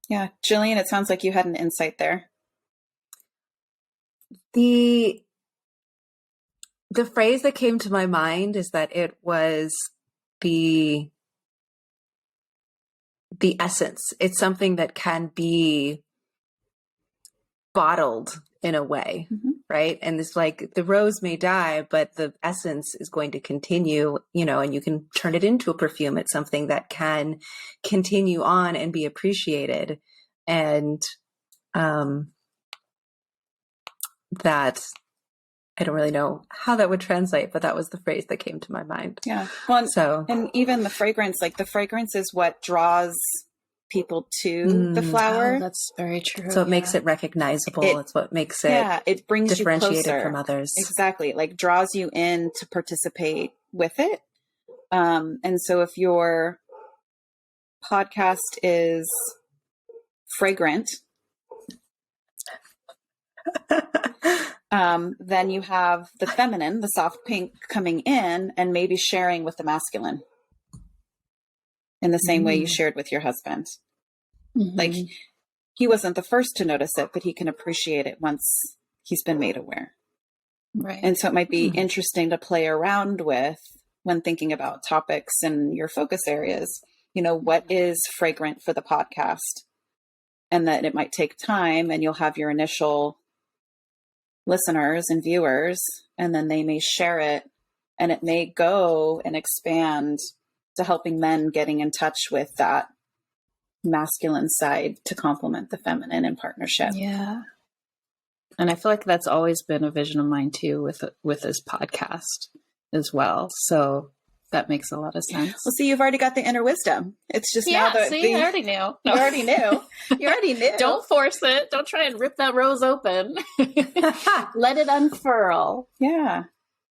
yeah, Jillian, it sounds like you had an insight there. The phrase that came to my mind is that it was the essence. It's something that can be bottled in a way, right? And it's like the rose may die, but the essence is going to continue, and you can turn it into a perfume. It's something that can continue on and be appreciated. And that, I don't really know how that would translate, but that was the phrase that came to my mind. Yeah. Well, and even the fragrance is what draws people to the flower. Oh, that's very true. So it makes it recognizable. It's what makes it it brings differentiated you closer from others. Exactly. Like draws you in to participate with it. And so if your podcast is fragrant, then you have the feminine, the soft pink coming in and maybe sharing with the masculine in the same way you shared with your husband. Like he wasn't the first to notice it, but he can appreciate it once he's been made aware. Right. And so it might be interesting to play around with when thinking about topics and your focus areas, what is fragrant for the podcast, and that it might take time, and you'll have your initial listeners and viewers, and then they may share it, and it may go and expand to helping men getting in touch with that masculine side to complement the feminine in partnership. Yeah. And I feel like that's always been a vision of mine too, with this podcast as well. So that makes a lot of sense. Well, see, you've already got the inner wisdom. It's just now that I already knew. No. You already knew. You already knew. Don't force it. Don't try and rip that rose open. Let it unfurl. Yeah.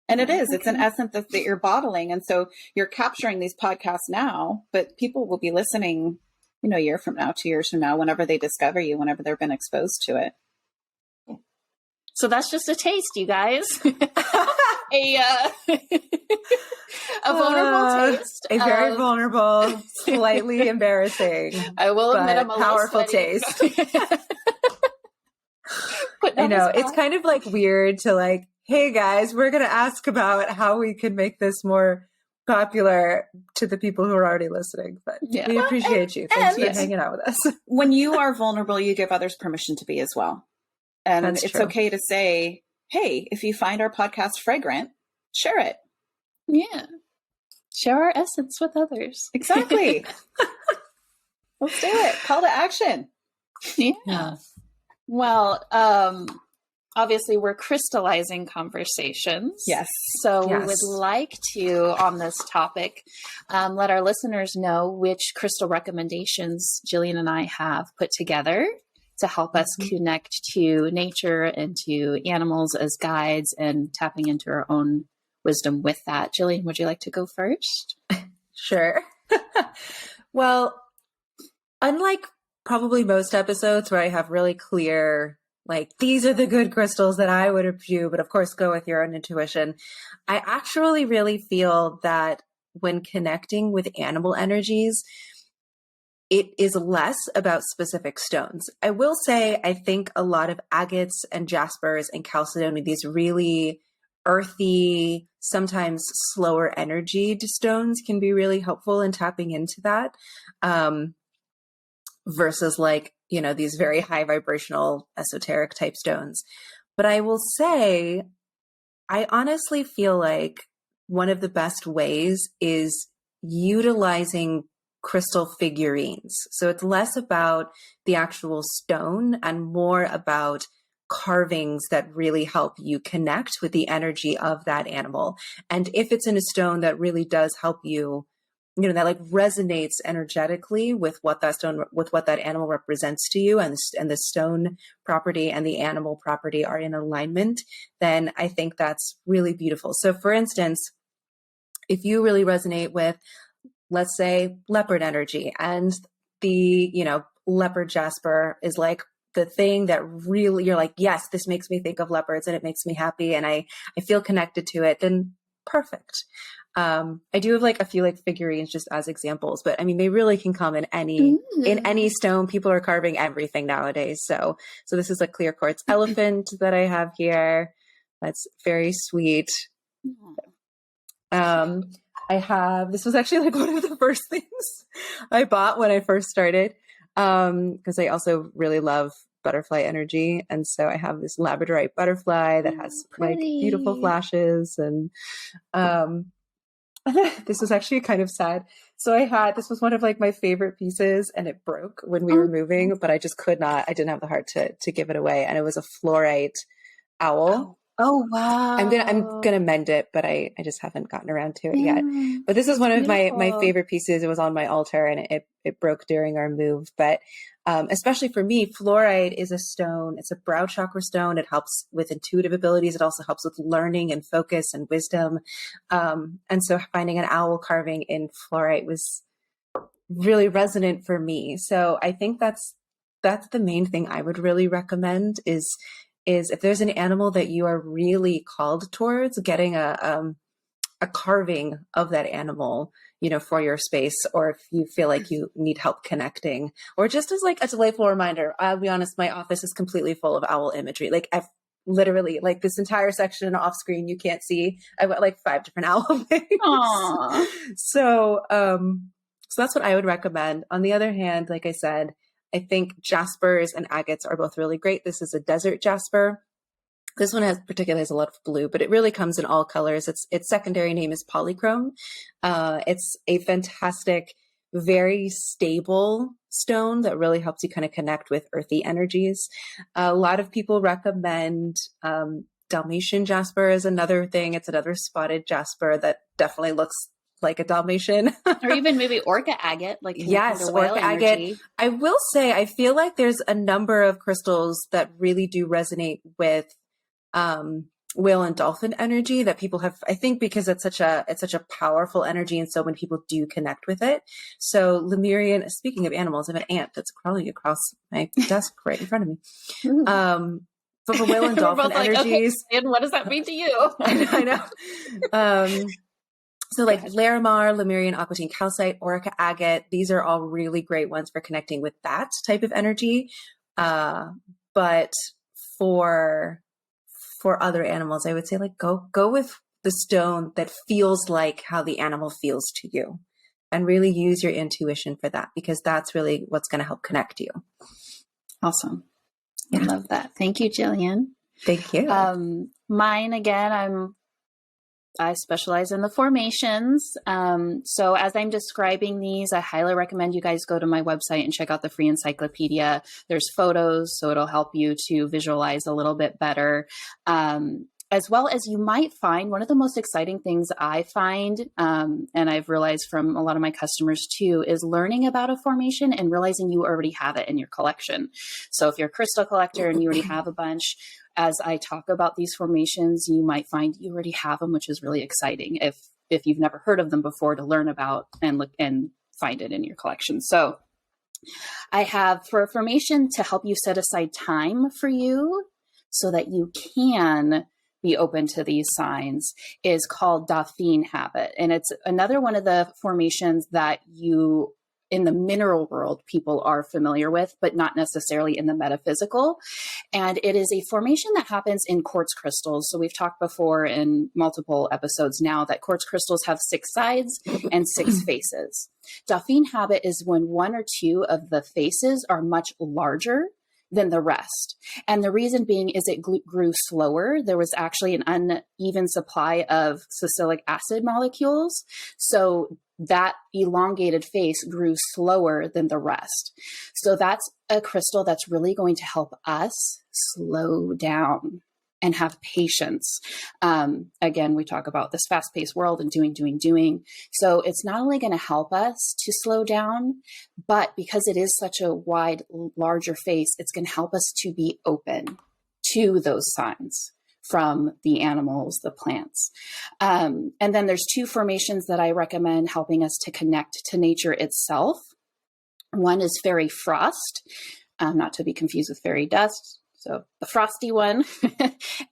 And it is. Okay. It's an essence that you're bottling. And so you're capturing these podcasts now, but people will be listening, a year from now, 2 years from now, whenever they discover you, whenever they've been exposed to it. So that's just a taste, you guys. A vulnerable taste. A very vulnerable, slightly embarrassing. I will admit I'm a powerful taste. It's kind of like weird to like, hey guys, we're going to ask about how we can make this more popular to the people who are already listening. But we appreciate you. Thanks for hanging out with us. When you are vulnerable, you give others permission to be as well. And That's it's true. okay to say, hey, if you find our podcast fragrant, share it. Yeah. Share our essence with others. Exactly. Let's do it. Call to action. Yeah. Well, obviously we're crystallizing conversations. Yes. So we would like to, on this topic, let our listeners know which crystal recommendations Jillian and I have put together to help us connect to nature and to animals as guides and tapping into our own wisdom with that. Jillian, would you like to go first? Sure. Well, unlike probably most episodes where I have really clear, like, these are the good crystals that I would review, but of course go with your own intuition, I actually really feel that when connecting with animal energies, it is less about specific stones. I will say, I think a lot of agates and jaspers and chalcedony, these really earthy, sometimes slower energy stones can be really helpful in tapping into that. Versus like, you know, these very high vibrational esoteric type stones. But I will say, I honestly feel like one of the best ways is utilizing crystal figurines. So it's less about the actual stone and more about carvings that really help you connect with the energy of that animal. And if it's in a stone that really does help you, you know, that like resonates energetically with what that stone, with what that animal represents to you, and the stone property and the animal property are in alignment, then I think that's really beautiful. So for instance, if you really resonate with, let's say, leopard energy, and the, you know, leopard jasper is like the thing that really you're like, yes, this makes me think of leopards and it makes me happy and I feel connected to it, then perfect. I do have like a few like figurines just as examples, but I mean, they really can come in any stone. People are carving everything nowadays. So this is a clear quartz elephant that I have here. That's very sweet. This was actually like one of the first things I bought when I first started. Cause I also really love butterfly energy. And so I have this labradorite butterfly that has like beautiful flashes, and, this was actually kind of sad. So this was one of like my favorite pieces, and it broke when we were moving, but I didn't have the heart to give it away. And it was a fluorite owl. Oh, wow. I'm gonna mend it, but I just haven't gotten around to it yet. But this is one of my favorite pieces. It was on my altar, and it broke during our move. But especially for me, fluorite is a stone. It's a brow chakra stone. It helps with intuitive abilities. It also helps with learning and focus and wisdom. And so finding an owl carving in fluorite was really resonant for me. So I think that's the main thing I would really recommend is if there's an animal that you are really called towards, getting a carving of that animal, you know, for your space, or if you feel like you need help connecting, or just as like a delightful reminder. I'll be honest, my office is completely full of owl imagery. Like I've literally, like this entire section off screen, you can't see. I've got like 5 different owl things. So that's what I would recommend. On the other hand, like I said, I think jaspers and agates are both really great. This is a desert jasper. This one has a lot of blue, but it really comes in all colors. Its secondary name is polychrome. It's a fantastic, very stable stone that really helps you kind of connect with earthy energies. A lot of people recommend Dalmatian jasper is another thing. It's another spotted jasper that definitely looks like a Dalmatian. Or even maybe orca agate, like yes, orca agate. I will say, I feel like there's a number of crystals that really do resonate with whale and dolphin energy that people have, I think, because it's such a powerful energy, and so when people do connect with it. So Lemurian, speaking of animals, I have an ant that's crawling across my desk right in front of me. But for whale and dolphin energies, like, okay, and what does that mean to you? I know. So like Larimar, Lemurian aquatine calcite, Orica agate, these are all really great ones for connecting with that type of energy. But for other animals, I would say like go with the stone that feels like how the animal feels to you, and really use your intuition for that, because that's really what's going to help connect you. Awesome. I love that. Thank you, Jillian. Thank you. Mine, again, I specialize in the formations. So as I'm describing these, I highly recommend you guys go to my website and check out the free encyclopedia. There's photos, so it'll help you to visualize a little bit better. As well as you might find, one of the most exciting things I find, and I've realized from a lot of my customers too, is learning about a formation and realizing you already have it in your collection. So if you're a crystal collector and you already have a bunch, as I talk about these formations, you might find you already have them, which is really exciting if you've never heard of them before, to learn about and look and find it in your collection. So I have, for a formation to help you set aside time for you so that you can be open to these signs, is called Dauphine Habit. And it's another one of the formations that you in the mineral world people are familiar with, but not necessarily in the metaphysical. And it is a formation that happens in quartz crystals. So we've talked before in multiple episodes now that quartz crystals have 6 sides and 6 faces. Dauphine habit is when 1 or 2 of the faces are much larger than the rest. And the reason being is it grew slower. There was actually an uneven supply of salicylic acid molecules. So that elongated face grew slower than the rest. So that's a crystal that's really going to help us slow down and have patience. Again, we talk about this fast-paced world and doing. So it's not only going to help us to slow down, but because it is such a wide, larger face, it's going to help us to be open to those signs from the animals, the plants. And then there's 2 formations that I recommend helping us to connect to nature itself. One is fairy frost, not to be confused with fairy dust. So the frosty one.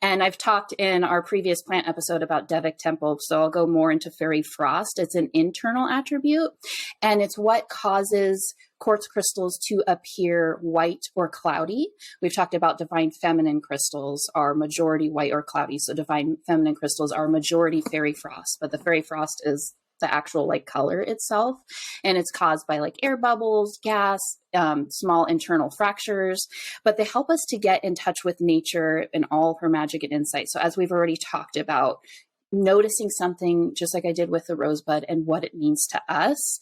And I've talked in our previous plant episode about Devic Temple. So I'll go more into fairy frost. It's an internal attribute, and it's what causes quartz crystals to appear white or cloudy. We've talked about divine feminine crystals are majority white or cloudy. So divine feminine crystals are majority fairy frost, but the fairy frost is the actual like color itself. And it's caused by like air bubbles, gas, small internal fractures, but they help us to get in touch with nature and all her magic and insight. So as we've already talked about, noticing something just like I did with the rosebud and what it means to us.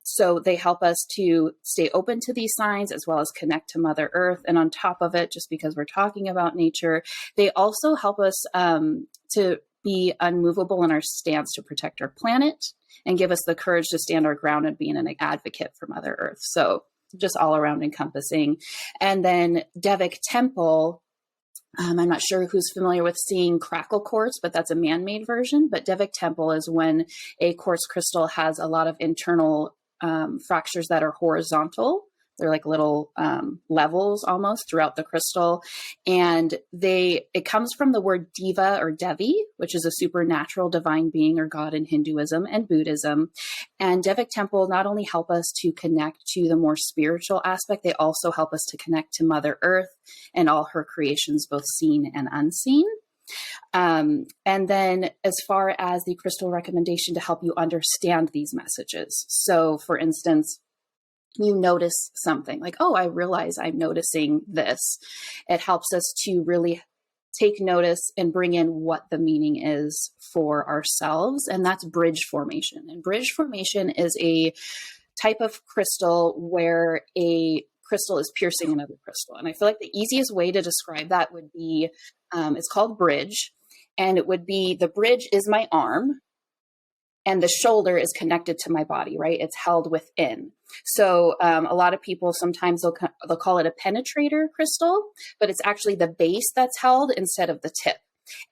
So they help us to stay open to these signs as well as connect to Mother Earth. And on top of it, just because we're talking about nature, they also help us to be unmovable in our stance to protect our planet and give us the courage to stand our ground and being an advocate for Mother Earth. So just all around encompassing. And then Devic Temple, I'm not sure who's familiar with seeing crackle quartz, but that's a man-made version. But Devic Temple is when a quartz crystal has a lot of internal fractures that are horizontal. They're like little levels almost throughout the crystal. And it comes from the word Deva or Devi, which is a supernatural divine being or God in Hinduism and Buddhism. And Devic Temple not only help us to connect to the more spiritual aspect, they also help us to connect to Mother Earth and all her creations, both seen and unseen. And then as far as the crystal recommendation to help you understand these messages. So for instance, you notice something like, oh, I realize I'm noticing this. It helps us to really take notice and bring in what the meaning is for ourselves. And that's bridge formation. And bridge formation is a type of crystal where a crystal is piercing another crystal. And I feel like the easiest way to describe that would be, it's called bridge. And it would be, the bridge is my arm and the shoulder is connected to my body, right? It's held within. So a lot of people, sometimes they'll call it a penetrator crystal, but it's actually the base that's held instead of the tip.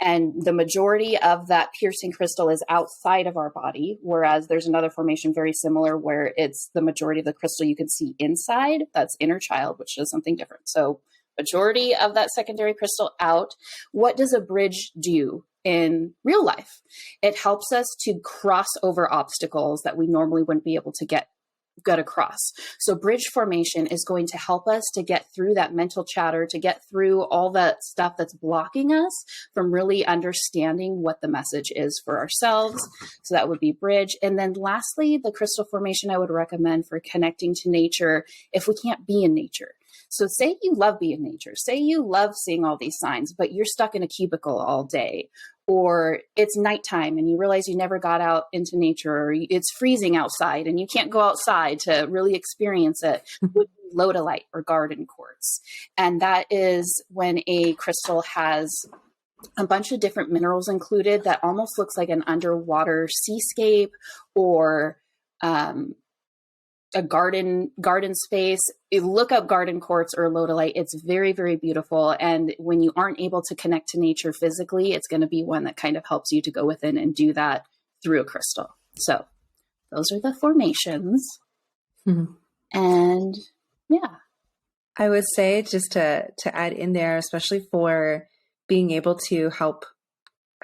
And the majority of that piercing crystal is outside of our body, whereas there's another formation very similar where it's the majority of the crystal you can see inside. That's inner child, which is something different. So majority of that secondary crystal out. What does a bridge do in real life? It helps us to cross over obstacles that we normally wouldn't be able to get across. So bridge formation is going to help us to get through that mental chatter, to get through all that stuff that's blocking us from really understanding what the message is for ourselves. So that would be bridge. And then lastly, the crystal formation I would recommend for connecting to nature if we can't be in nature. So say you love being in nature, say you love seeing all these signs, but you're stuck in a cubicle all day, or it's nighttime and you realize you never got out into nature, or it's freezing outside and you can't go outside to really experience it, would be lodolite or garden quartz. And that is when a crystal has a bunch of different minerals included that almost looks like an underwater seascape or a garden space. You look up garden quartz or lodolite. It's very, very beautiful. And when you aren't able to connect to nature physically, it's going to be one that kind of helps you to go within and do that through a crystal. So those are the formations. Mm-hmm. And yeah. I would say just to add in there, especially for being able to help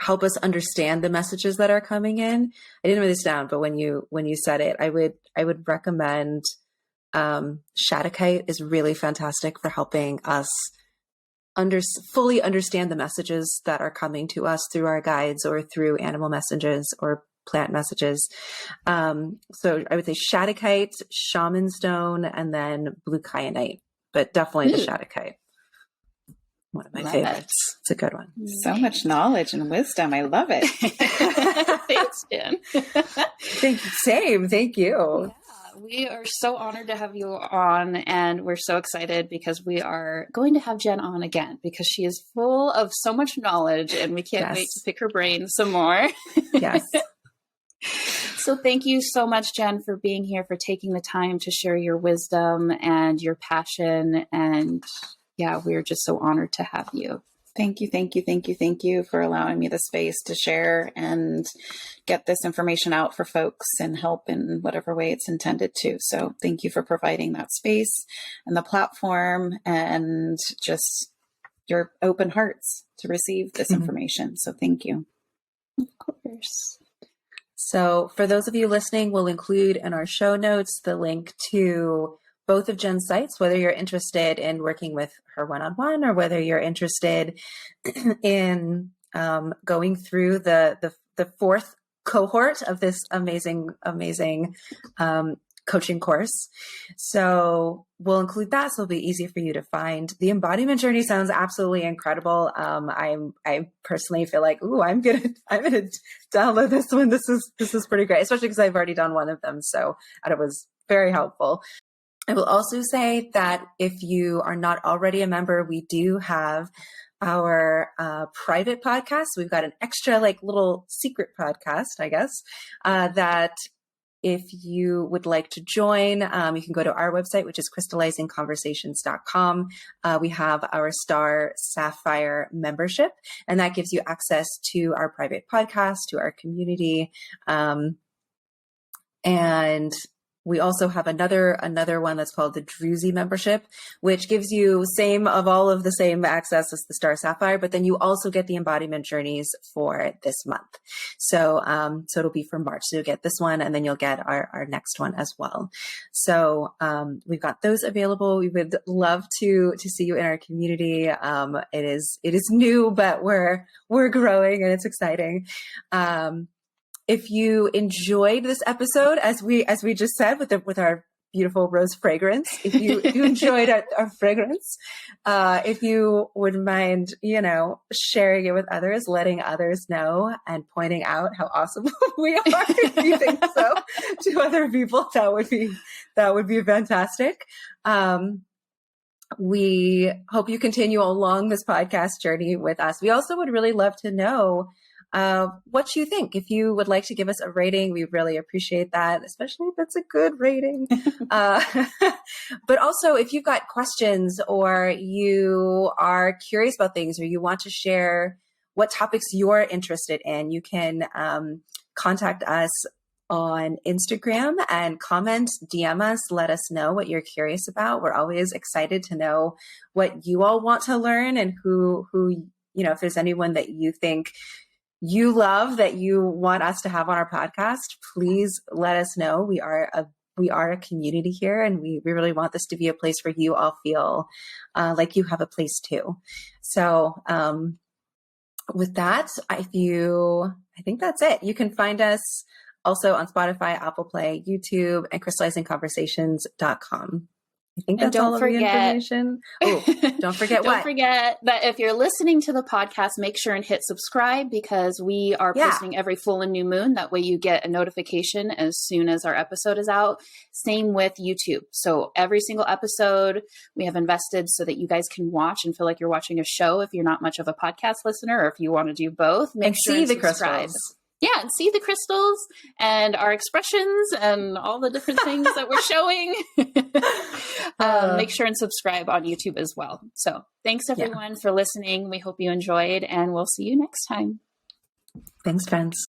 help us understand the messages that are coming in. I didn't write this down, but when you said it, I would recommend Shattuckite is really fantastic for helping us fully understand the messages that are coming to us through our guides or through animal messages or plant messages. So I would say Shattuckite, Shaman Stone, and then Blue Kyanite, but definitely the Shattuckite. One of my favorites. It's a good one. So much knowledge and wisdom. I love it. Thanks, Jen. Thank you. Same. Thank you. Yeah, we are so honored to have you on, and we're so excited because we are going to have Jen on again because she is full of so much knowledge, and we can't wait to pick her brain some more. Yes. So thank you so much, Jen, for being here, for taking the time to share your wisdom and your passion. And yeah, we're just so honored to have you. Thank you. Thank you. Thank you. Thank you for allowing me the space to share and get this information out for folks and help in whatever way it's intended to. So thank you for providing that space and the platform and just your open hearts to receive this information. So thank you. Of course. So for those of you listening, we'll include in our show notes the link to both of Jen's sites, whether you're interested in working with her one-on-one or whether you're interested in going through the fourth cohort of this amazing coaching course. So we'll include that, so it'll be easy for you to find. The embodiment journey sounds absolutely incredible. I personally feel like, I'm gonna download this one. This is pretty great, especially because I've already done one of them. So it was very helpful. I will also say that if you are not already a member, we do have our private podcast. We've got an extra little secret podcast, I guess, that if you would like to join, you can go to our website, which is crystallizingconversations.com. We have our Star Sapphire membership, and that gives you access to our private podcast, to our community. And we also have another one that's called the Druzy membership, which gives you all of the same access as the Star Sapphire, but then you also get the embodiment journeys for this month. So it'll be for March. So you'll get this one, and then you'll get our next one as well. So we've got those available. We would love to see you in our community. It is new, but we're growing, and it's exciting. If you enjoyed this episode, as we just said, with our beautiful rose fragrance, if you enjoyed our fragrance, if you wouldn't mind, sharing it with others, letting others know, and pointing out how awesome we are, if you think so, to other people, that would be fantastic. We hope you continue along this podcast journey with us. We also would really love to know what you think. If you would like to give us a rating, we really appreciate that, especially if it's a good rating. But also, if you've got questions, or you are curious about things, or you want to share what topics you're interested in, you can contact us on Instagram and comment, DM us, let us know what you're curious about. We're always excited to know what you all want to learn, and who if there's anyone that you think you love that you want us to have on our podcast, please let us know. We are a community here, and we really want this to be a place where you all feel like you have a place too. So with that, I think that's it. You can find us also on Spotify, Apple Play, YouTube, and crystallizingconversations.com. I think that's all of the information. Oh, don't forget Don't forget that if you're listening to the podcast, make sure and hit subscribe, because we are posting every full and new moon. That way you get a notification as soon as our episode is out. Same with YouTube. So every single episode we have invested so that you guys can watch and feel like you're watching a show if you're not much of a podcast listener, or if you want to do both. Make sure see and the subscribe. crystals. Yeah, and see the crystals and our expressions and all the different things that we're showing. Make sure and subscribe on YouTube as well. So thanks everyone for listening. We hope you enjoyed, and we'll see you next time. Thanks, friends.